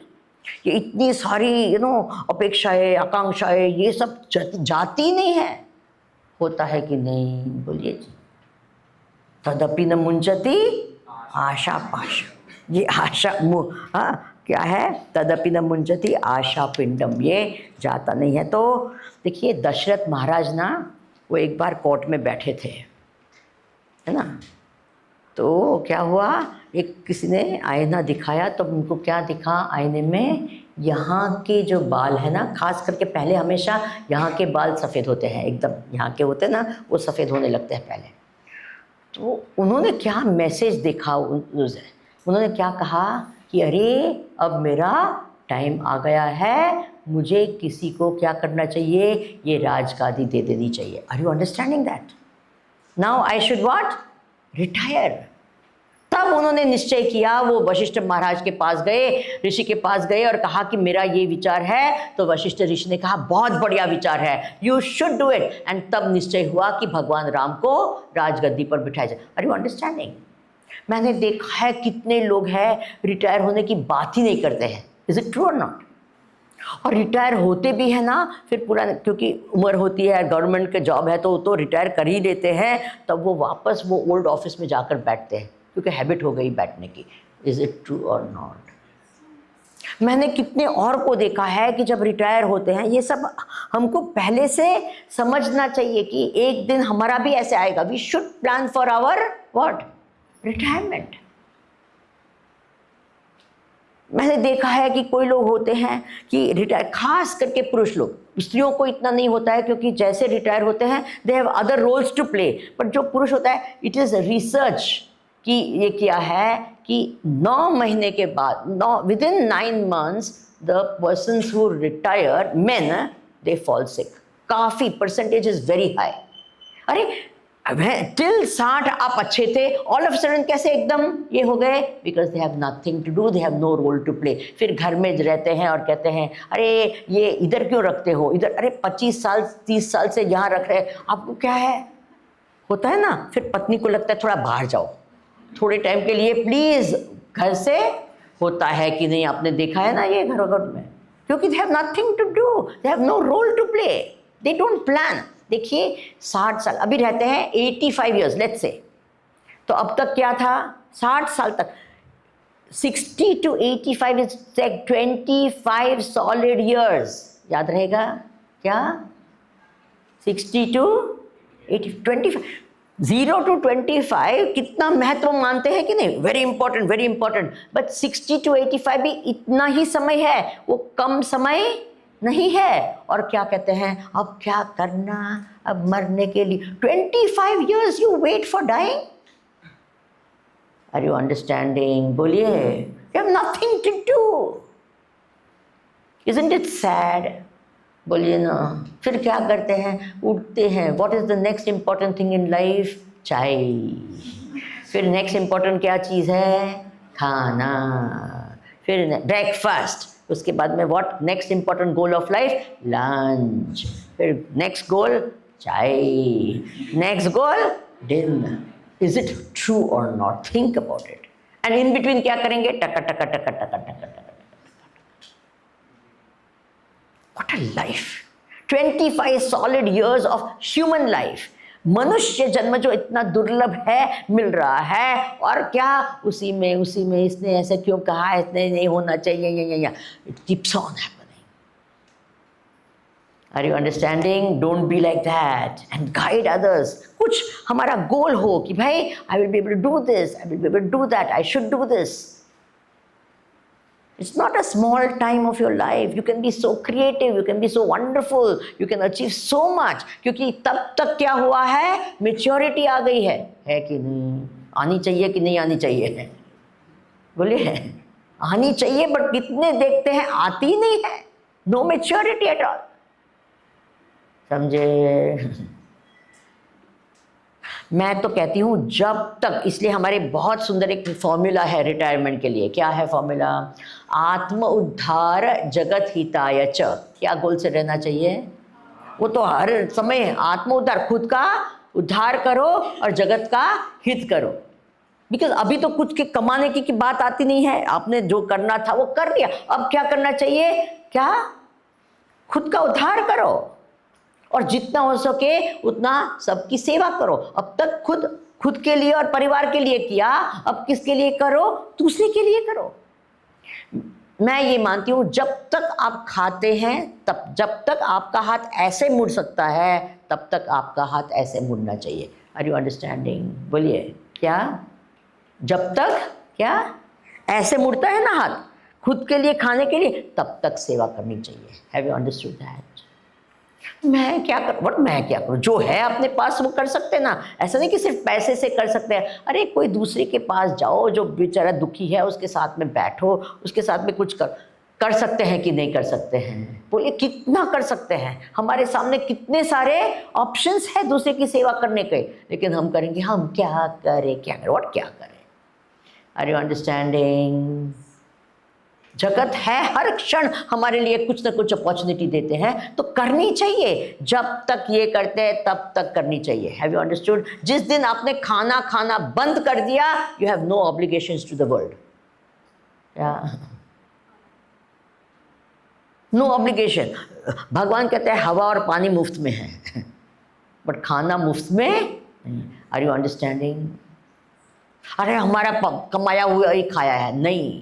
ये इतनी सारी अपेक्षाएं आकांक्षाएं ये सब जाती नहीं है। होता है कि नहीं? बोलिए जी। तदपि न मुंचति आशा पाश, ये आशा हाँ क्या है? तदपि न मुंचति आशा पिंडम, ये जाता नहीं है। तो देखिए दशरथ महाराज ना, वो एक बार कोर्ट में बैठे थे, है ना? तो क्या हुआ, एक किसी ने आईना दिखाया, तो उनको क्या दिखा आईने में? यहाँ के जो बाल है ना, खास करके पहले हमेशा यहाँ के बाल सफ़ेद होते हैं, एकदम यहाँ के होते हैं ना, वो सफ़ेद होने लगते हैं पहले। तो उन्होंने क्या मैसेज देखा, उन्होंने क्या कहा कि अरे अब मेरा टाइम आ गया है, मुझे किसी को क्या करना चाहिए? ये राजगादी दे देनी चाहिए। Are you understanding that? Now I should what? Retire. तब उन्होंने निश्चय किया, वो वशिष्ठ महाराज के पास गए, ऋषि के पास गए और कहा कि मेरा ये विचार है। तो वशिष्ठ ऋषि ने कहा बहुत बढ़िया विचार है, you should do it. And तब निश्चय हुआ कि भगवान राम को राजगद्दी पर बिठाया जाए। Are you understanding? मैंने देखा है कितने लोग हैं रिटायर होने की बात ही नहीं करते हैं। इज इट ट्रू और नॉट? और रिटायर होते भी है ना, फिर पूरा, क्योंकि उम्र होती है, गवर्नमेंट का जॉब है तो रिटायर कर ही लेते हैं, तब वो वापस वो ओल्ड ऑफिस में जाकर बैठते हैं क्योंकि हैबिट हो गई बैठने की। इज इट ट्रू और नॉट? मैंने कितने और को देखा है कि जब रिटायर होते हैं, ये सब हमको पहले से समझना चाहिए कि एक दिन हमारा भी ऐसे आएगा। We should plan for our what? Retirement. मैंने देखा है कि कोई लोग होते हैं कि रिटायर, खास करके पुरुष लोग, स्त्रियों को इतना नहीं होता है क्योंकि जैसे रिटायर होते हैं they have other roles to play, but जो पुरुष होता है, इट इज़ रिसर्च कि ये किया है कि 9 महीने के बाद, within 9 months the persons who retire, main, they fall sick. काफ़ी परसेंटेज इज वेरी हाई। अरे टिल 60 आप अच्छे थे, ऑल ऑफ सडन कैसे एकदम ये हो गए? Because they have nothing to do, they have no role to play. फिर घर में रहते हैं और कहते हैं अरे ये इधर क्यों रखते हो, इधर, अरे 25 साल 30 साल से यहाँ रख रहे, आपको क्या है? होता है ना। फिर पत्नी को लगता है थोड़ा बाहर जाओ थोड़े टाइम के लिए प्लीज घर से। होता है कि नहीं? आपने देखा है ना ये घर में, क्योंकि they have nothing to do, they have no role to play, they don't plan. देखिए 60 साल अभी रहते हैं, 85 ईयर्स लेट्स से, तो अब तक क्या था? 60 साल तक, 60 to 85 इज 25 सॉलिड ईयर्स। याद रहेगा क्या? 60 to 80, 25, 0 to 25 कितना महत्व मानते हैं कि नहीं? Very important, very important. But 60 to 85 भी इतना ही समय है, वो कम समय नहीं है। और क्या कहते हैं, अब क्या करना, अब मरने के लिए 25 years you wait for dying? Are you understanding? बोलिए, you have nothing to do. Isn't it sad? बोलिए ना। फिर क्या करते हैं? उठते हैं, what is the next important thing in life? चाय। फिर नेक्स्ट इंपॉर्टेंट क्या चीज़ है? खाना। फिर ब्रेकफास्ट। उसके बाद में what next important goal of life? Lunch. फिर नेक्स्ट गोल चाय, next goal dinner. Is it true और not? Think about it. And in between क्या करेंगे? टका टका टका टका टका टका। What a life! 25 solid years of human life. मनुष्य जन्म जो इतना दुर्लभ है मिल रहा है, और क्या उसी में इसने ऐसे क्यों कहा, इसने नहीं होना चाहिए, या it keeps on happening. Are you understanding? Don't be like that and guide others. कुछ हमारा गोल हो कि भाई I will be able to do this, I will be able to do that, I should do this. It's not a small time of your life. You can be so creative, you can be so wonderful, you can achieve so much. क्योंकि तब तक क्या हुआ है? Maturity आ गई है कि नहीं? आनी चाहिए कि नहीं आनी चाहिए? बोलिए, आनी चाहिए, बट कितने देखते हैं आती नहीं है। No maturity at all. समझे? मैं तो कहती हूँ जब तक, इसलिए हमारे बहुत सुंदर एक फॉर्मूला है रिटायरमेंट के लिए। क्या है फॉर्मूला? आत्म उद्धार जगत हिताय च। क्या गोल से रहना चाहिए? वो तो हर समय आत्म उद्धार, खुद का उद्धार करो और जगत का हित करो। बिकॉज अभी तो कुछ के कमाने की बात आती नहीं है, आपने जो करना था वो कर लिया। अब क्या करना चाहिए? क्या? खुद का उद्धार करो और जितना हो सके उतना सबकी सेवा करो। अब तक खुद के लिए और परिवार के लिए किया, अब किसके लिए करो? दूसरे के लिए करो। मैं ये मानती हूँ जब तक आप खाते हैं, तब जब तक आपका हाथ ऐसे मुड़ सकता है, तब तक आपका हाथ ऐसे मुड़ना चाहिए। Are you understanding? बोलिए, क्या? जब तक क्या ऐसे मुड़ता है ना हाथ खुद के लिए, खाने के लिए, तब तक सेवा करनी चाहिए। Have you understood that? मैं क्या करूं? जो है अपने पास वो कर सकते हैं ना। ऐसा नहीं कि सिर्फ पैसे से कर सकते हैं। अरे कोई दूसरे के पास जाओ जो बेचारा दुखी है, उसके साथ में बैठो, उसके साथ में कुछ कर सकते हैं कि नहीं कर सकते हैं? बोलिए कितना कर सकते हैं? हमारे सामने कितने सारे ऑप्शंस है दूसरे की सेवा करने के, लेकिन हम करेंगे हम क्या करें, क्या करें, और क्या करें? Are you understanding? जगत है हर क्षण हमारे लिए कुछ ना कुछ अपॉर्चुनिटी देते हैं, तो करनी चाहिए। जब तक ये करते हैं तब तक करनी चाहिए। Have you understood? जिस दिन आपने खाना खाना बंद कर दिया, you have no obligations to the world. No obligation. भगवान कहते हैं हवा और पानी मुफ्त में है बट खाना मुफ्त में नहीं। Are you understanding? अरे हमारा कमाया हुआ ही खाया है, नहीं,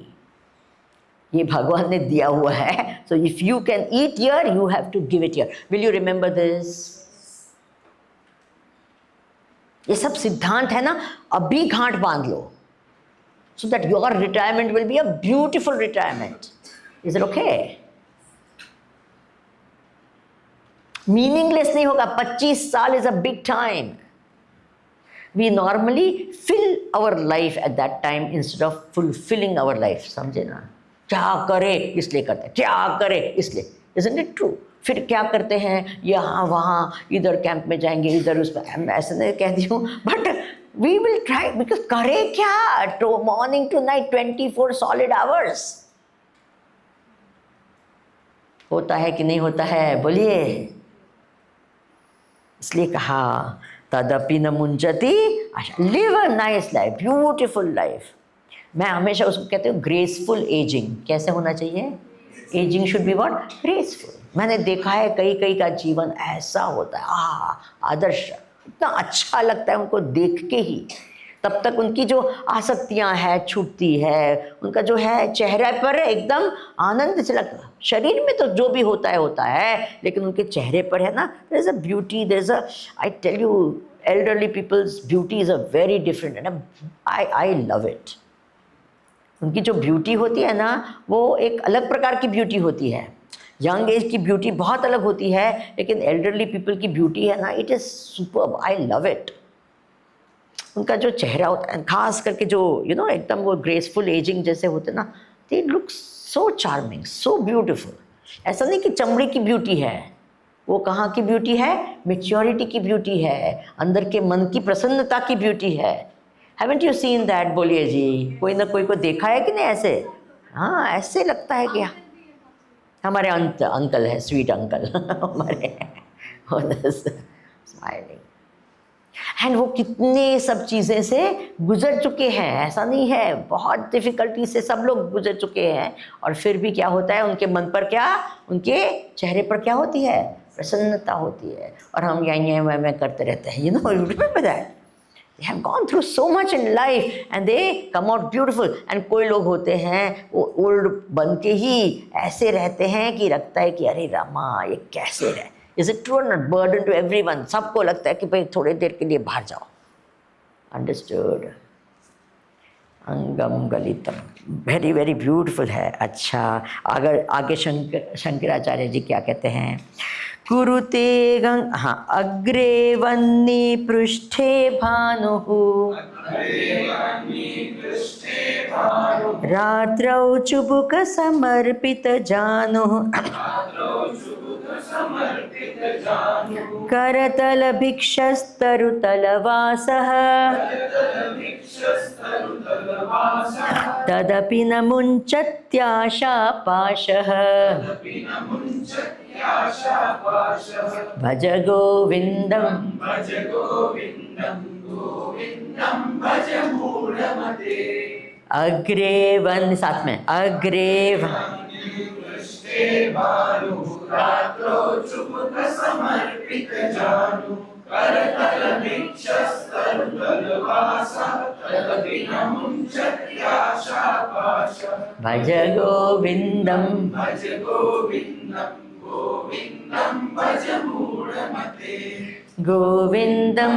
ये भगवान ने दिया हुआ है। So if you can eat here, you have to give it here. Will you remember this? ये सब सिद्धांत है ना, अभी गांठ बांध लो, so that your retirement will be a beautiful retirement. Is it okay? Meaningless नहीं होगा। 25 साल is a big time. We normally fill our life at that time instead of fulfilling our life. समझे ना? क्या करे इसलिए करते हैं, क्या करे इसलिए। Isn't it true? फिर क्या करते हैं, यहाँ वहाँ इधर कैंप में जाएंगे, इधर उस पर। मैं ऐसे नहीं कह दी हूँ, but we will try, because करे क्या, तो morning to night 24 solid hours. होता है कि नहीं होता है? बोलिए। इसलिए कहा तदपि न मुंजति, live a nice life, beautiful life. मैं हमेशा उसको कहती हूँ ग्रेसफुल एजिंग। कैसे होना चाहिए? Ageing should be what? Graceful. मैंने देखा है कई कई का जीवन ऐसा होता है, आदर्श, इतना अच्छा लगता है उनको देख के ही। तब तक उनकी जो आसक्तियाँ हैं छूटती है, उनका जो है चेहरे पर एकदम आनंद से लगता है। शरीर में तो जो भी होता है, लेकिन उनके चेहरे पर है ना, there is a beauty, there is a, I tell you, elderly peoples beauty is a very different, and I love it. उनकी जो ब्यूटी होती है ना, वो एक अलग प्रकार की ब्यूटी होती है। यंग एज की ब्यूटी बहुत अलग होती है, लेकिन एल्डरली पीपल की ब्यूटी है ना, it is superb, I love it. उनका जो चेहरा होता है, खास करके जो एकदम वो ग्रेसफुल एजिंग जैसे होते ना, दे लुक सो चार्मिंग, सो ब्यूटीफुल। ऐसा नहीं कि चमड़ी की ब्यूटी है, वो कहाँ की ब्यूटी है? मेच्योरिटी की ब्यूटी है, अंदर के मन की प्रसन्नता की ब्यूटी है। Haven't you seen that? बोलिए जी, कोई ना कोई को देखा है कि नहीं ऐसे? हाँ, ऐसे लगता है क्या? हमारे अंकल है, स्वीट अंकल हमारे स्माइलिंग, एंड वो कितने सब चीज़ें से गुजर चुके हैं। ऐसा नहीं है, बहुत डिफ़िकल्टी से सब लोग गुजर चुके हैं, और फिर भी क्या होता है उनके मन पर, क्या उनके चेहरे पर क्या होती है? प्रसन्नता होती है। और हम यहाँ मैं करते रहते हैं, remember that they have gone through so much in life and they come out beautiful। and कोई लोग होते हैं वो ओल्ड बन के ही ऐसे रहते हैं कि लगता है कि अरे रामा ये कैसे रहे। Is it true or not? Burden to everyone। सबको लगता है कि भाई थोड़ी देर के लिए बाहर जाओ। Understood? अंगम गलितम, वेरी वेरी ब्यूटीफुल है। अच्छा, अगर आगे शंकराचार्य जी क्या कहते हैं? कुरुते अग्रे वन्नी पृष्ठे भानुः, रात्रौ चुबुक समर्पित जानुः, करतल भिक्षस्तरुतल वासः, तदपि न मुञ्चत्याशापाशः, भज गोविंदम अग्रे वन, साथ में अग्रे भज गोविंदम गोविंदम।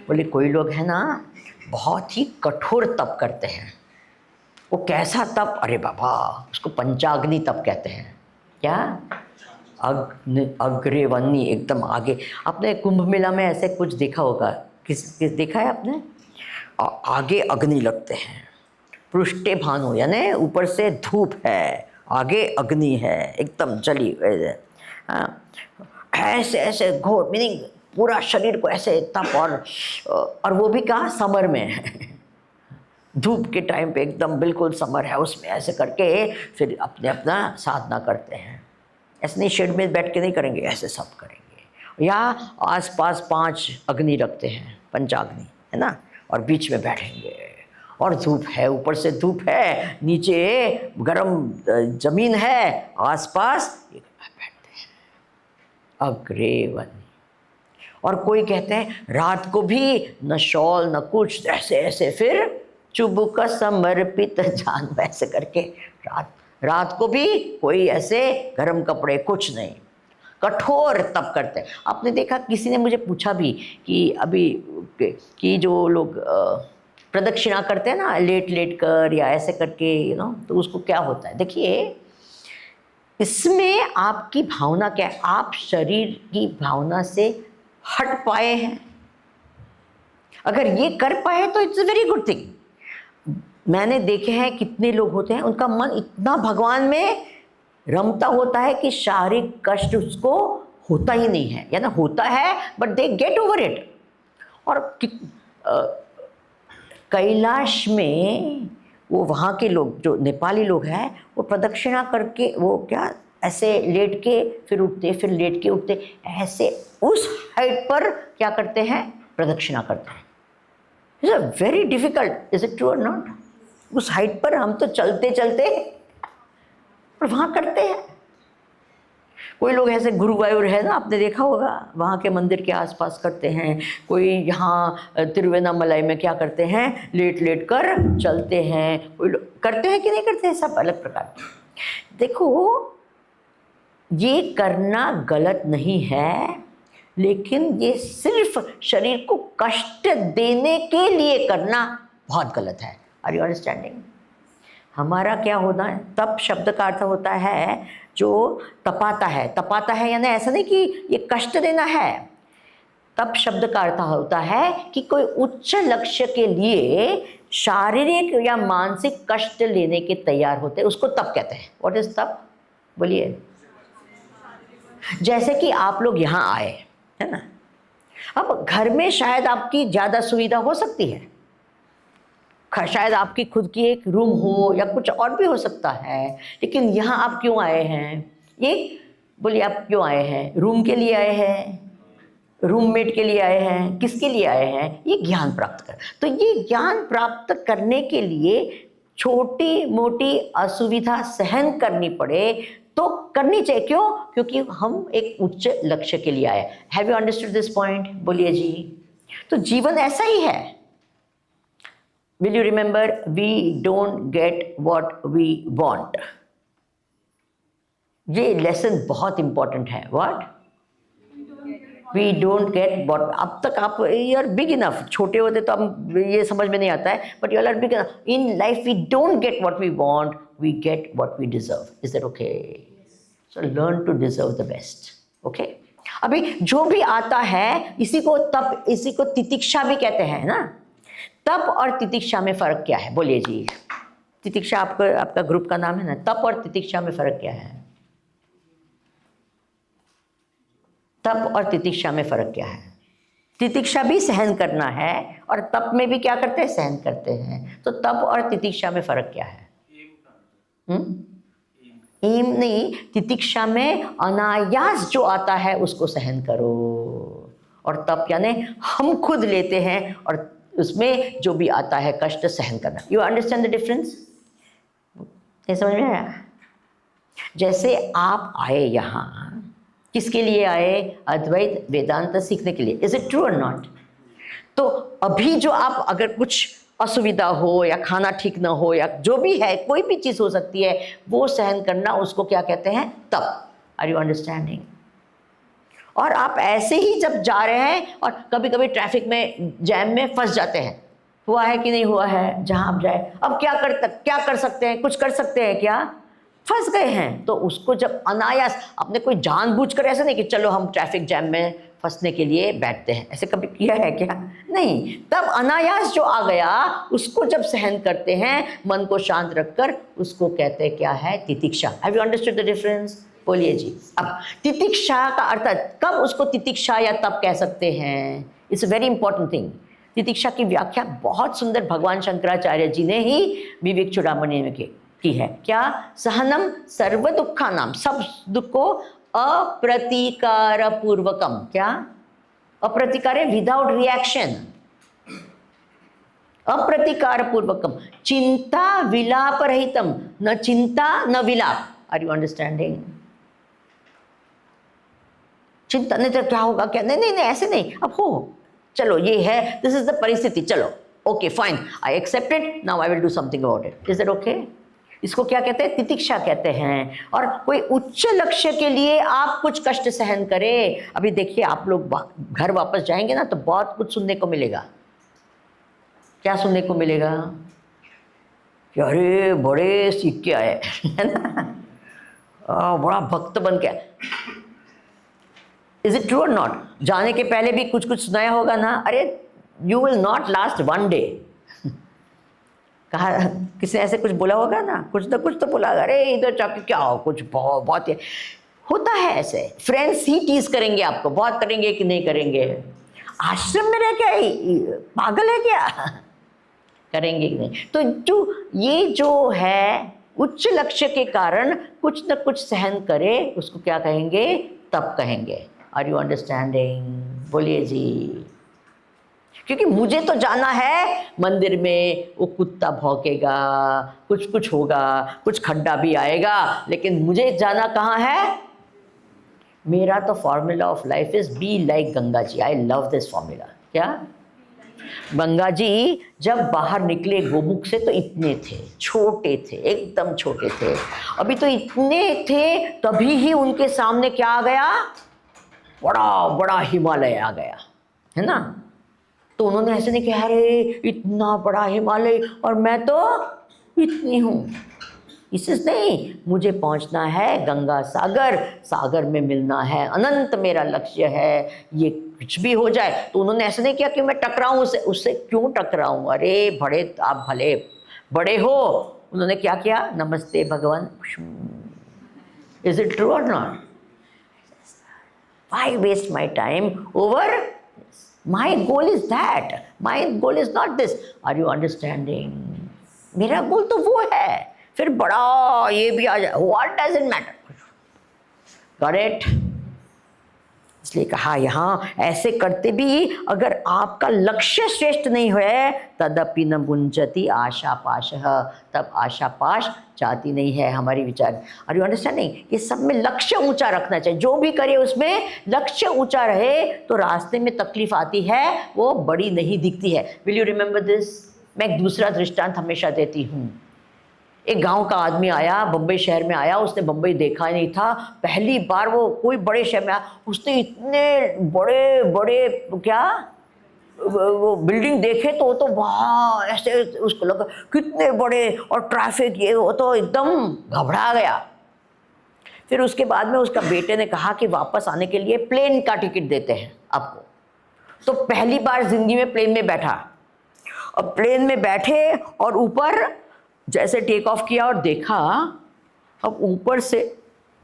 बोले कोई लोग है ना बहुत ही कठोर तप करते हैं। वो कैसा तप? अरे बाबा, उसको पंचाग्नि तप कहते हैं। क्या? अग्रेवन्नी, एकदम आगे। आपने कुंभ मेला में ऐसे कुछ देखा होगा, किस देखा है आपने? आगे अग्नि लगते हैं, पृष्ठे भानु यानी ऊपर से धूप है, आगे अग्नि है, एकदम जली हुई है। ऐसे ऐसे घोर मीनिंग पूरा शरीर को ऐसे तप, और वो भी कहाँ, समर में धूप के टाइम पे एकदम बिल्कुल समर है, उसमें ऐसे करके फिर अपने अपना साधना करते हैं। ऐसे नहीं शेड में बैठ के नहीं करेंगे, ऐसे सब करेंगे। या आसपास 5 अग्नि रखते हैं, पंचाग्नि है ना, और बीच में बैठेंगे और धूप है, ऊपर से धूप है, नीचे गरम जमीन है, आसपास बैठते हैं अग्रे वनी। और कोई कहते हैं रात को भी न शॉल न कुछ, ऐसे ऐसे फिर चुबुक समर्पित जान, वैसे करके रात को भी कोई ऐसे गर्म कपड़े कुछ नहीं, कठोर तप करते हैं। आपने देखा, किसी ने मुझे पूछा भी कि अभी कि जो लोग प्रदक्षिणा करते हैं ना, लेट लेट कर या ऐसे करके तो उसको क्या होता है। देखिए, इसमें आपकी भावना क्या है, आप शरीर की भावना से हट पाए हैं। अगर ये कर पाए तो it's a very good thing. मैंने देखे हैं कितने लोग होते हैं, उनका मन इतना भगवान में रमता होता है कि शारीरिक कष्ट उसको होता ही नहीं है, या ना होता है but they get over it. और कैलाश में वो वहाँ के लोग जो नेपाली लोग हैं, वो प्रदक्षिणा करके, वो क्या ऐसे लेट के फिर उठते, फिर लेट के उठते, ऐसे उस हाइट पर क्या करते हैं, प्रदक्षिणा करते हैं। It's a very difficult, is it true और नॉट? उस हाइट पर हम तो चलते चलते और वहाँ करते हैं। कोई लोग ऐसे गुरुवायूर है ना, आपने देखा होगा, वहाँ के मंदिर के आसपास करते हैं। कोई यहाँ तिरुवन्नामलाई में क्या करते हैं, लेट लेट कर चलते हैं। कोई लोग करते हैं कि नहीं करते हैं, सब अलग प्रकार के। देखो, ये करना गलत नहीं है, लेकिन ये सिर्फ शरीर को कष्ट देने के लिए करना बहुत गलत है। Are you understanding? हमारा क्या होना है, तप शब्द का अर्थ होता है जो तपाता है। तपाता है यानी ऐसा नहीं कि ये कष्ट देना है। तप शब्द का अर्थ होता है कि कोई उच्च लक्ष्य के लिए शारीरिक या मानसिक कष्ट लेने के तैयार होते हैं, उसको तप कहते हैं। व्हाट इज तप? बोलिए। जैसे कि आप लोग यहाँ आए है ना, अब घर में शायद आपकी ज़्यादा सुविधा हो सकती है, शायद आपकी खुद की एक रूम हो या कुछ और भी हो सकता है, लेकिन यहाँ आप क्यों आए हैं? ये बोलिए, आप क्यों आए हैं? रूम के लिए आए हैं, रूममेट के लिए आए हैं, किसके लिए आए हैं? ये ज्ञान प्राप्त कर। तो ये ज्ञान प्राप्त करने के लिए छोटी मोटी असुविधा सहन करनी पड़े तो करनी चाहिए। क्यों? क्योंकि हम एक उच्च लक्ष्य के लिए आए। Have you understood this point? बोलिए जी। तो जीवन ऐसा ही है। Will you remember, we don't get what we want? ये लेसन बहुत इंपॉर्टेंट है। What? We don't get what? अब तक आप you are big enough, छोटे होते तो हम ये समझ में नहीं आता है, but you are big enough. In life we don't get what we want, we get what we deserve. Is that okay? So learn to deserve the best. Okay? अभी जो भी आता है, इसी को तप, इसी को तितिक्षा भी कहते हैं ना। तप और तितिक्षा में फर्क क्या है? बोलिए जी। तितिक्षा आपका ग्रुप का नाम है ना। तप और तितिक्षा में फर्क क्या है? तप और तितिक्षा में फर्क क्या है? तितिक्षा भी सहन करना है और तप में भी क्या करते हैं? सहन करते हैं। तो तप और तितिक्षा में फर्क क्या है? एम नहीं, तितिक्षा में अनायास जो आता है उसको सहन करो, और तप यानी हम खुद लेते हैं और उसमें जो भी आता है कष्ट सहन करना। You understand the difference? ये समझ में आया? जैसे आप आए यहाँ, किसके लिए आए? अद्वैत वेदांत सीखने के लिए। इज इट ट्रू और नॉट? तो अभी जो आप अगर कुछ असुविधा हो या खाना ठीक ना हो या जो भी है, कोई भी चीज़ हो सकती है, वो सहन करना, उसको क्या कहते हैं? तप। Are you understanding? और आप ऐसे ही जब जा रहे हैं और कभी कभी ट्रैफिक में जैम में फंस जाते हैं, हुआ है कि नहीं हुआ है? जहाँ आप जाए, अब क्या कर सकते हैं? कुछ कर सकते हैं क्या? फंस गए हैं। तो उसको जब अनायास, आपने कोई जानबूझकर ऐसे नहीं कि चलो हम ट्रैफिक जैम में फंसने के लिए बैठते हैं, ऐसे कभी किया है क्या? नहीं, तब अनायास जो आ गया उसको जब सहन करते हैं मन को शांत रखकर, उसको कहते हैं क्या है, तितिक्षा। Have you understood the difference? बोलिए जी। अब तितिक्षा का अर्थ, कब उसको तितिक्षा या तप कह सकते हैं? It's a very important thing. तितिक्षा की व्याख्या बहुत सुंदर भगवान शंकराचार्य जी ने ही विवेक चूड़ामणि में की है। क्या? सहनम सर्व दुखानाम, सब दुख को अप्रतिकार पूर्वकम, क्या? अप्रतिकार है विदाउट रिएक्शन, अप्रतिकार पूर्वकम, चिंता विलाप रहितम, न चिंता न विलाप। Are you understanding? चिंता नहीं तो क्या होगा, क्या? नहीं नहीं नहीं, ऐसे नहीं, अब हो, चलो ये है, दिस इज द परिस्थिति, चलो okay fine, I accept it, now I will do something about it. Is it okay? इसको क्या कहते हैं? तितिक्षा कहते हैं। और कोई उच्च लक्ष्य के लिए आप कुछ कष्ट सहन करें। अभी देखिए, आप लोग घर वापस जाएंगे ना तो बहुत कुछ सुनने को मिलेगा। क्या सुनने को मिलेगा? कि अरे बड़े सीख के आए है ना, बड़ा भक्त बन के। इज इट ट्रू और नॉट? जाने के पहले भी कुछ कुछ सुनाया होगा ना, अरे you will not last one day. कहा, किसी ने ऐसे कुछ बोला होगा ना कुछ तो बोला, अरे इधर जाके क्या हो, कुछ बहुत होता है ऐसे। फ्रेंड्स ही टीज करेंगे आपको, बहुत करेंगे कि नहीं करेंगे? आश्रम में रह क्या पागल है क्या? करेंगे कि नहीं? तो ये जो है उच्च लक्ष्य के कारण कुछ न कुछ सहन करे, उसको क्या कहेंगे? तप कहेंगे। Are you understanding? बोलिए जी। क्योंकि मुझे तो जाना है मंदिर में, वो कुत्ता भौंकेगा, कुछ होगा, कुछ खड्डा भी आएगा, लेकिन मुझे जाना कहाँ है? मेरा तो formula of life is be like Ganga ji. I love this formula. क्या? गंगा जी जब बाहर निकले गोमुख से तो इतने थे, छोटे थे, एकदम छोटे थे। अभी तो इतने थे, तभी ही उनके सामने क्या आ गया? बड़ा बड़ा हिमालय आ गया, है ना। तो उन्होंने ऐसे नहीं कहा, अरे इतना बड़ा हिमालय और मैं तो इतनी हूँ। इससे नहीं, मुझे पहुँचना है गंगा सागर, सागर में मिलना है अनंत, मेरा लक्ष्य है। ये कुछ भी हो जाए, तो उन्होंने ऐसे नहीं किया कि मैं टकराऊँ उससे क्यों टकराऊँ? अरे बड़े, आप भले बड़े हो। उन्होंने क्या किया? नमस्ते भगवान। इज इट ट्रू और not? Why waste my time over? My goal is that. My goal is not this. Are you understanding? मेरा गोल तो वो है, फिर बड़ा ये भी आ जाए, what does it matter? Got it? इसलिए कहा यहाँ ऐसे करते भी अगर आपका लक्ष्य श्रेष्ठ नहीं है, तदपि न बुंजति आशा पाशः, तब आशा पाश चाहती नहीं है हमारी विचार। Are you understanding? ये सब में लक्ष्य ऊंचा रखना चाहिए, जो भी करे उसमें लक्ष्य ऊंचा रहे, तो रास्ते में तकलीफ आती है वो बड़ी नहीं दिखती है। Will you remember this? मैं एक दूसरा दृष्टांत हमेशा देती हूँ। एक गांव का आदमी आया, बम्बई शहर में आया, उसने बम्बई देखा नहीं था, पहली बार वो कोई बड़े शहर में आया, उसने इतने बड़े बड़े क्या वो बिल्डिंग देखे, तो वाह, ऐसे उसको लगा कितने बड़े, और ट्रैफिक ये वो, तो एकदम घबरा गया। फिर उसके बाद में उसका बेटे ने कहा कि वापस आने के लिए प्लेन का टिकट देते हैं आपको। तो पहली बार जिंदगी में प्लेन में बैठा, और प्लेन में बैठे और ऊपर जैसे टेक ऑफ किया और देखा, अब ऊपर से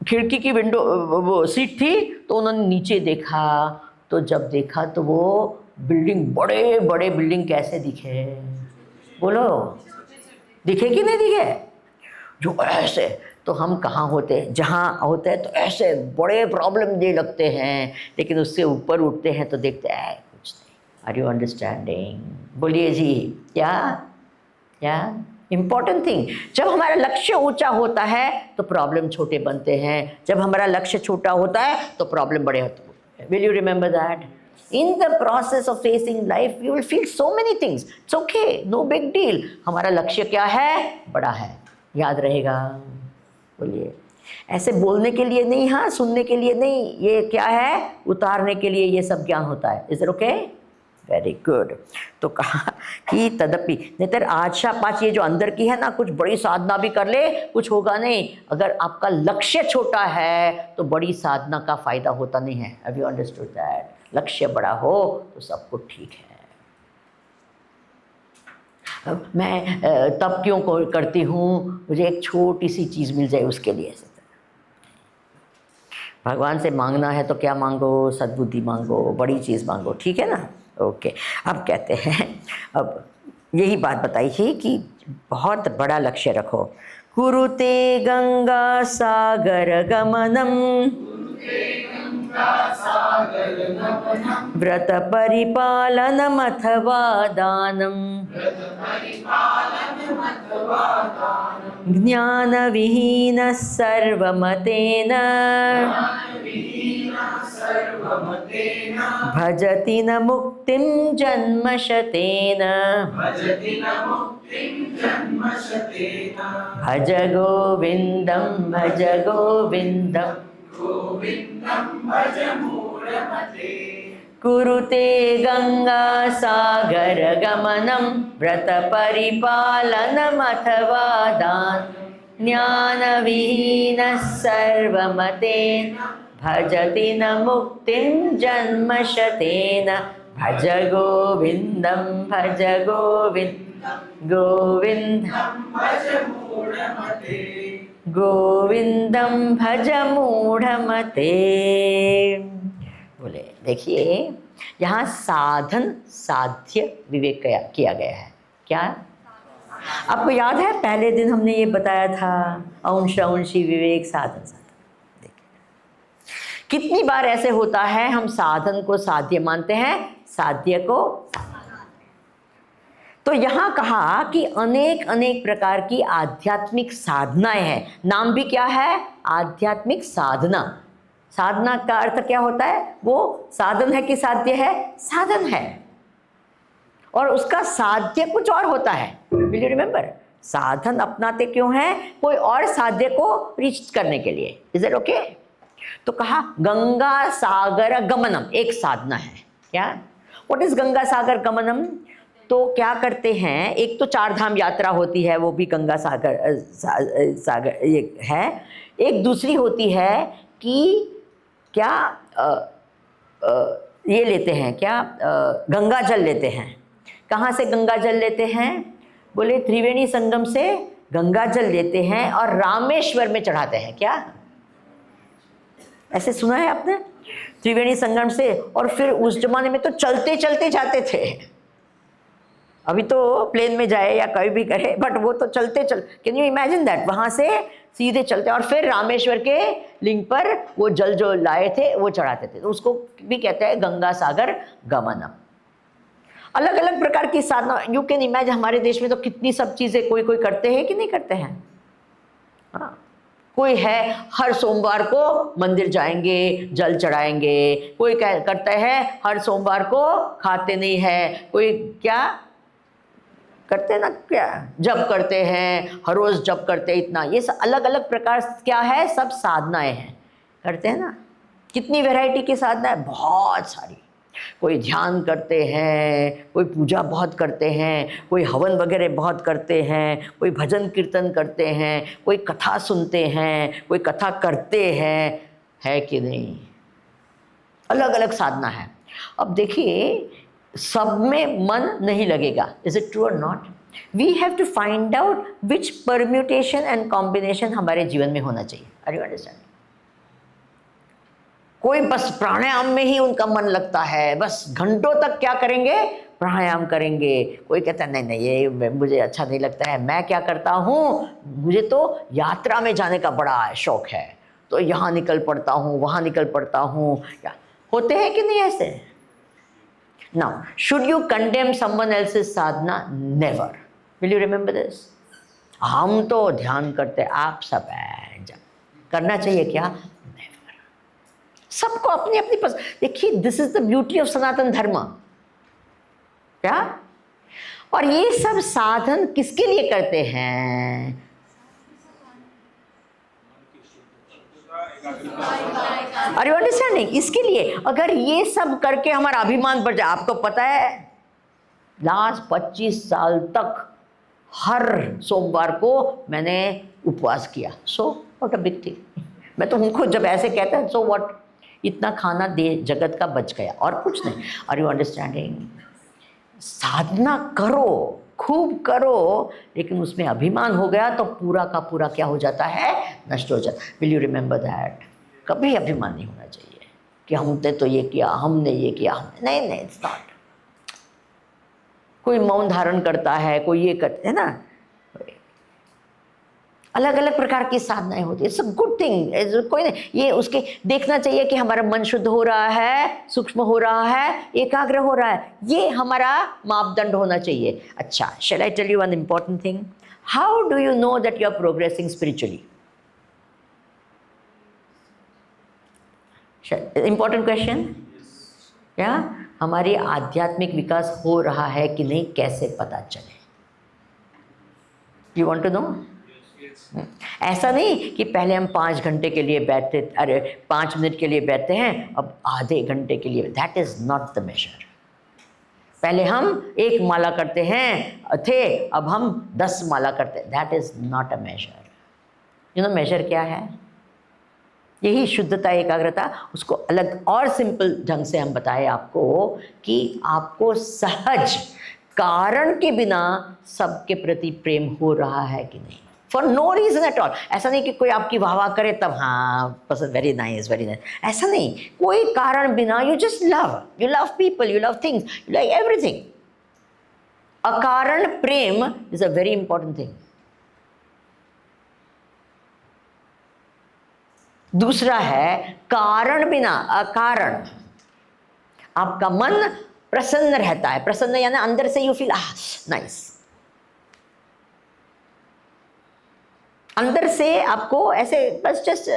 खिड़की की विंडो वो सीट थी, तो उन्होंने नीचे देखा, तो जब देखा तो वो बिल्डिंग, बड़े बड़े बिल्डिंग कैसे दिखे? बोलो, दिखे कि नहीं दिखे? जो ऐसे, तो हम कहाँ होते? जहाँ होते हैं तो ऐसे बड़े प्रॉब्लम दे लगते हैं, लेकिन उससे ऊपर उठते हैं तो देखते हैं कुछ नहीं। Are you understanding? बोलिए जी। क्या इम्पॉर्टेंट थिंग, जब हमारा लक्ष्य ऊंचा होता है तो प्रॉब्लम छोटे बनते हैं, जब हमारा लक्ष्य छोटा होता है तो प्रॉब्लम बड़े होते हैं। Will you remember that? In the process of facing life you will feel so many things, it's okay, no big deal. हमारा लक्ष्य क्या है? बड़ा है, याद रहेगा। बोलिए। ऐसे बोलने के लिए नहीं, हाँ, सुनने के लिए नहीं, ये क्या है? उतारने के लिए ये सब ज्ञान होता है। Is it okay? Very good. तो कहा कि तदपि, नेतर आशा पाश, ये जो अंदर की है ना, कुछ बड़ी साधना भी कर ले कुछ होगा नहीं। अगर आपका लक्ष्य छोटा है तो बड़ी साधना का फायदा होता नहीं है। Have you understood that? लक्ष्य बड़ा हो तो सब कुछ ठीक है। मैं तब क्यों करती हूँ, मुझे एक छोटी सी चीज़ मिल जाए उसके लिए। भगवान से मांगना है तो क्या मांगो, सद्बुद्धि मांगो, बड़ी चीज़ मांगो, ठीक है ना। ओके, अब कहते हैं, अब यही बात बताइए कि बहुत बड़ा लक्ष्य रखो। कुरुते गंगा सागर गमनम व्रत परिपालनमथवा दानम ज्ञानविहीनः सर्वमतेन भजति न मुक्तिं जन्मशतेन। भज गोविन्दं भज गोविन्दं कुरुते गंगा सागर गमनं व्रत परिपालनमथवा दानं ज्ञानविहीनः सर्वमतेन भजति न मुक्तिं जन्मशतेन। भज गोविन्दं भज गोविन्दं गोविन्दं गोविन्दं भज मूढ़मते। बोले देखिए, यहाँ साधन साध्य विवेक किया गया है। क्या आपको याद है, पहले दिन हमने ये बताया था, अंश अंशी विवेक साधन साधन। कितनी बार ऐसे होता है, हम साधन को साध्य मानते हैं, साध्य को साधन। तो यहाँ कहा कि अनेक अनेक प्रकार की आध्यात्मिक साधनाएं हैं। नाम भी क्या है, आध्यात्मिक साधना। साधना का अर्थ क्या होता है, वो साधन है कि साध्य है, साधन है, और उसका साध्य कुछ और होता है। विल यू रिमेंबर, साधन अपनाते क्यों हैं, कोई और साध्य को रीच करने के लिए। Is it okay? तो कहा गंगा सागर गमनम एक साधना है। क्या, व्हाट इज गंगा सागर गमनम? तो क्या करते हैं, एक तो चार धाम यात्रा होती है, वो भी गंगा सागर ये है। एक दूसरी होती है कि क्या ये लेते हैं, क्या गंगा जल लेते हैं। कहाँ से गंगा जल लेते हैं? बोले त्रिवेणी संगम से गंगा जल लेते हैं और रामेश्वर में चढ़ाते हैं। क्या ऐसे सुना है आपने? त्रिवेणी संगम से, और फिर उस जमाने में तो चलते चलते जाते थे। अभी तो प्लेन में जाए या कहीं भी करे, बट वो तो चलते चल, कैन यू इमेजिन दैट? वहाँ से सीधे चलते और फिर रामेश्वर के लिंग पर वो जल जो लाए थे वो चढ़ाते थे। तो उसको भी कहते हैं गंगा सागर गमनम। अलग अलग प्रकार की साधना, यू कैन इमेजिन। हमारे देश में तो कितनी सब चीज़ें कोई कोई करते हैं कि नहीं करते हैं। हाँ, कोई है हर सोमवार को मंदिर जाएंगे, जल चढ़ाएंगे। कोई करता है हर सोमवार को खाते नहीं है। कोई क्या करते हैं ना, क्या जप करते हैं, हर रोज़ जप करते हैं इतना। ये सब अलग अलग प्रकार क्या है, सब साधनाएं हैं, करते हैं ना। कितनी वैरायटी की साधना है, बहुत सारी। कोई ध्यान करते हैं, कोई पूजा बहुत करते हैं, कोई हवन वगैरह बहुत करते हैं, कोई भजन कीर्तन करते हैं, कोई कथा सुनते हैं, कोई कथा करते हैं, है कि नहीं? अलग अलग साधना है। अब देखिए, सब में मन नहीं लगेगा। इज इट ट्रू और not? We have to find out which permutation and combination हमारे जीवन में होना चाहिए। Are you understand? कोई बस प्राणायाम में ही उनका मन लगता है, बस घंटों तक क्या करेंगे, प्राणायाम करेंगे। कोई कहता है नहीं नहीं ये मुझे अच्छा नहीं लगता है, मैं क्या करता हूँ, मुझे तो यात्रा में जाने का बड़ा शौक है, तो यहाँ निकल पड़ता हूँ, वहाँ निकल पड़ता हूँ। क्या होते हैं कि नहीं ऐसे? Now, should you condemn someone else's sadhana? Never. Will you remember this? हम तो ध्यान करते, आप सब करना चाहिए क्या? Never. सबको अपनी अपनी पसंद। देखिए, this is the beauty of Sanatan Dharma. क्या? और ये सब साधन किसके लिए करते हैं? Are you understanding? इसके लिए। अगर ये सब करके हमारा अभिमान बढ़ जाए, आपको पता है लास्ट 25 साल तक हर सोमवार को मैंने उपवास किया। So what a big thing. मैं तो उनको जब ऐसे कहते हैं, सो व्हाट, इतना खाना दे जगत का बच गया, और कुछ नहीं। Are you understanding? साधना करो, खूब करो, लेकिन उसमें अभिमान हो गया तो पूरा का पूरा क्या हो जाता है, नष्ट हो जाता है। Will you remember that? कभी अभिमान नहीं होना चाहिए कि हमने तो ये किया, हमने ये किया, नहीं नहीं, इट्स नॉट। कोई मौन धारण करता है, कोई ये करते है ना, अलग अलग प्रकार की साधनाएं होती है। It's a good thing. कोई नहीं, ये उसके देखना चाहिए कि हमारा मन शुद्ध हो रहा है, सूक्ष्म हो रहा है, एकाग्र हो रहा है, ये हमारा मापदंड होना चाहिए। अच्छा, shall I tell you one important thing? How do you know that you are progressing spiritually? Important question. क्या हमारी आध्यात्मिक विकास हो रहा है कि नहीं, कैसे पता चले? You want to know? ऐसा नहीं कि पहले हम 5 घंटे के लिए बैठते, अरे 5 मिनट के लिए बैठते हैं, अब आधे घंटे के लिए, that is not the major. पहले हम 1 माला करते हैं थे, अब हम 10 माला करते हैं, that is not a major. You know major क्या है? यही शुद्धता, एकाग्रता। उसको अलग और सिंपल ढंग से हम बताए आपको कि आपको सहज कारण के बिना सबके प्रति प्रेम हो रहा है कि नहीं, for no reason at all. ऐसा नहीं कि कोई आपकी वाह वाह करे तब हाँ पसंद, वेरी नाइस वेरी नाइस, ऐसा नहीं, कोई कारण बिना, you just love, you love people, you love things, you like everything. अकारण प्रेम is a very important thing. दूसरा है कारण बिना, अकारण। आपका मन प्रसन्न रहता है, प्रसन्न यानी अंदर से यू फील नाइस, अंदर से आपको ऐसे बस जस्ट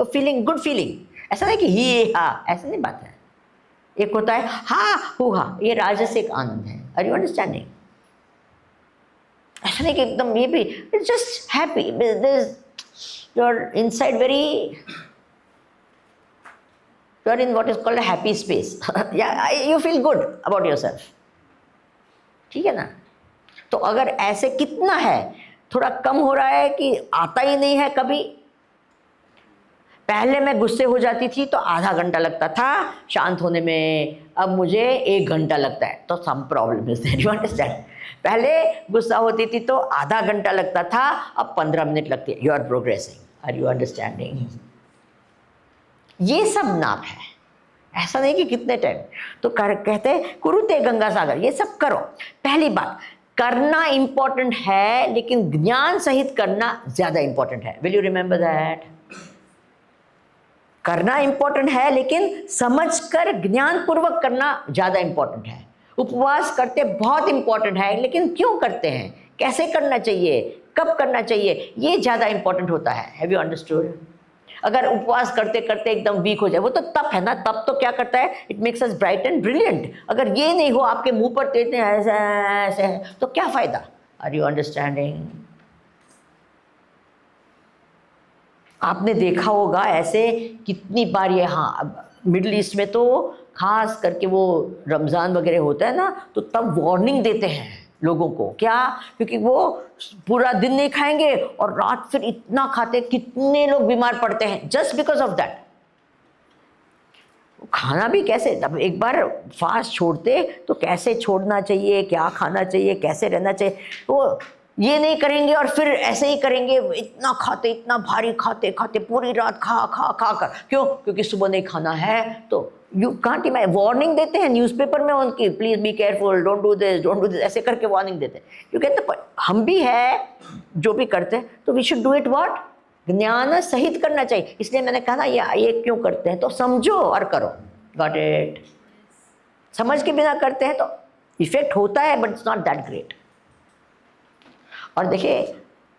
फीलिंग, गुड फीलिंग। ऐसा नहीं कि ही हा, ऐसा नहीं बात है। एक होता है हा हु हा, ये राजसिक आनंद है। Are you understanding? ऐसा नहीं कि एकदम ये भी, it's just happy, you're inside very, you're in what is called a happy space. Yeah, you feel good about yourself. ठीक है ना? तो अगर ऐसे कितना है, थोड़ा कम हो रहा है कि आता ही नहीं है कभी। पहले मैं गुस्से हो जाती थी तो आधा घंटा लगता था शांत होने में, अब मुझे 1 घंटा लगता है, तो some problem is there, you understand? पहले गुस्सा होती थी तो आधा घंटा लगता था, अब 15 मिनट लगती है। You are progressing. Are you understanding? ये सब नाम है, ऐसा नहीं कि कितने टाइम। तो कहते हैं कुरुते गंगा सागर, ये सब करो। पहली बात, करना इंपॉर्टेंट है, लेकिन ज्ञान सहित करना ज्यादा इंपॉर्टेंट है। Will you remember that? करना इंपॉर्टेंट है, लेकिन समझकर ज्ञान पूर्वक करना ज्यादा इंपॉर्टेंट है। उपवास करते बहुत इंपॉर्टेंट है, लेकिन क्यों करते हैं, कैसे करना चाहिए, कब करना चाहिए, ये ज्यादा इंपॉर्टेंट होता है। Have you understood? अगर उपवास करते करते एकदम वीक हो जाए, वो तो तप है ना। तप तो क्या करता है, it makes us bright and brilliant. अगर ये नहीं हो, आपके मुंह पर तेज ऐसे ऐसे है, तो क्या फायदा? Are you understanding? आपने देखा होगा ऐसे कितनी बार, ये हाँ मिडिल ईस्ट में तो खास करके वो रमज़ान वगैरह होता है ना, तो तब वार्निंग देते हैं लोगों को। क्या? क्योंकि वो पूरा दिन नहीं खाएंगे और रात फिर इतना खाते, कितने लोग बीमार पड़ते हैं जस्ट बिकॉज ऑफ दैट। खाना भी कैसे, जब एक बार फास्ट छोड़ते तो कैसे छोड़ना चाहिए, क्या खाना चाहिए, कैसे रहना चाहिए, वो ये नहीं करेंगे और फिर ऐसे ही करेंगे, इतना खाते, इतना भारी खाते खाते पूरी रात खा खा खा कर। क्यों? क्योंकि सुबह नहीं खाना है। तो यू कांट इमेजिन, वार्निंग देते हैं न्यूज़पेपर में उनकी, please be careful, don't do this, don't do this, ऐसे करके वार्निंग देते हैं। क्योंकि तो हम भी है जो भी करते हैं, तो we should do it what, ज्ञान सहित करना चाहिए। इसलिए मैंने कहा ना ये क्यों करते हैं, तो समझो और करो। Got it? समझ के बिना करते हैं तो इफेक्ट होता है, but it's not that great. और देखिए,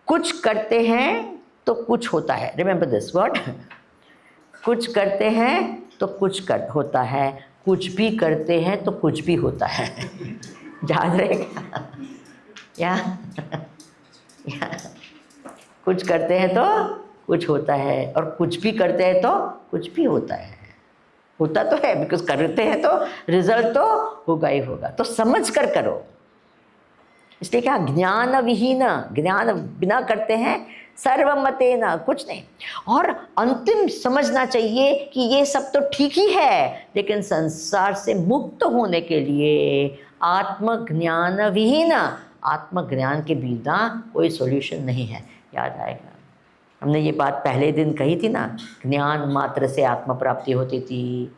कुछ करते हैं तो कुछ होता है। रिमेंबर दिस वर्ड, कुछ करते हैं तो कुछ होता है, कुछ भी करते हैं तो कुछ भी होता है। याद रहेगा? या कुछ करते हैं तो कुछ होता है, और कुछ भी करते हैं तो कुछ भी होता है। होता तो है, बिकॉज करते हैं तो रिजल्ट तो होगा ही होगा। तो समझ कर करो। इसलिए क्या, ज्ञान विहीन, ज्ञान बिना करते हैं, सर्वमते न, कुछ नहीं। और अंतिम समझना चाहिए कि ये सब तो ठीक ही है, लेकिन संसार से मुक्त होने के लिए आत्मज्ञान विहीन, आत्मज्ञान के बिना कोई सॉल्यूशन नहीं है। याद आएगा, हमने ये बात पहले दिन कही थी ना, ज्ञान मात्र से आत्म प्राप्ति होती थी।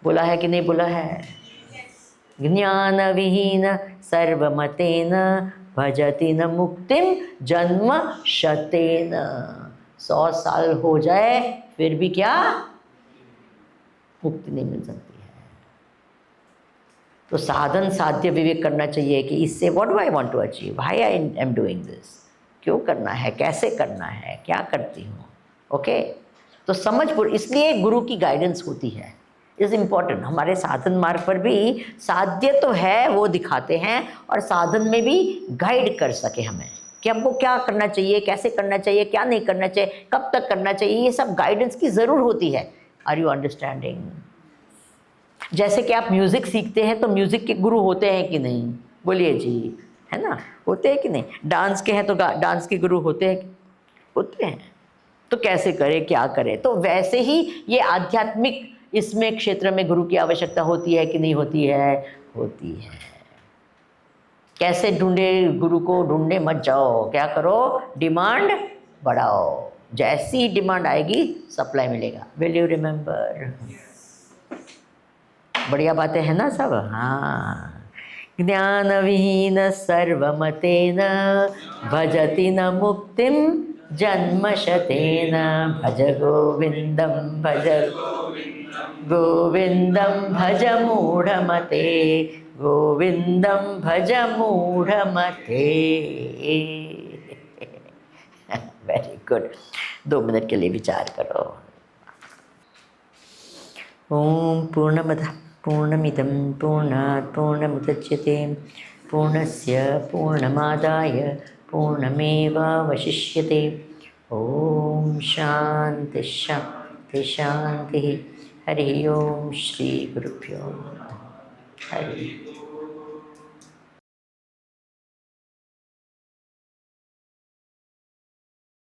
बोला है कि नहीं बोला है? ज्ञान विहीन सर्वमतेन भजति न मुक्तिम जन्म शतेन। 100 साल हो जाए फिर भी क्या मुक्ति नहीं मिल सकती है। तो साधन साध्य विवेक करना चाहिए कि इससे what do I want to achieve, why I am doing this, क्यों करना है, कैसे करना है, क्या करती हूँ। ओके, तो समझपूर्ण, इसलिए गुरु की गाइडेंस होती है, इज़ इम्पॉर्टेंट। हमारे साधन मार्ग पर भी साध्य तो है, वो दिखाते हैं, और साधन में भी गाइड कर सके हमें कि हमको क्या करना चाहिए, कैसे करना चाहिए, क्या नहीं करना चाहिए, कब तक करना चाहिए, ये सब गाइडेंस की ज़रूर होती है। Are you understanding? जैसे कि आप म्यूज़िक सीखते हैं तो म्यूज़िक के गुरु होते हैं कि नहीं? बोलिए जी, है ना, होते हैं कि नहीं? डांस के हैं तो डांस के गुरु होते हैं, होते हैं। तो कैसे करें, क्या करें? तो वैसे ही ये आध्यात्मिक इसमें क्षेत्र में गुरु की आवश्यकता होती है कि नहीं होती है? होती है। कैसे ढूंढे गुरु को? ढूंढने मत जाओ, क्या करो, डिमांड बढ़ाओ। जैसी डिमांड आएगी सप्लाई मिलेगा। Will you remember? बढ़िया बातें हैं ना सब? हाँ। ज्ञान विहीन सर्वमतेन भजति न मुक्तिम जन्मशतेन। भज गोविंदम भज गोविंदम भज मूढ़मते, गोविंदम भज मूढ़मते। Very good. 2 मिनट के लिए विचार करो। ओम पूर्णमदः पूर्णमिदं पूर्णात् पूर्णमुदच्यते पूर्णस्य पूर्णमादाय पूर्णमेवावशिष्यते। ओम शांति शांति शांति। हरि ओम। श्री गुरुभ्यो नमः। हरि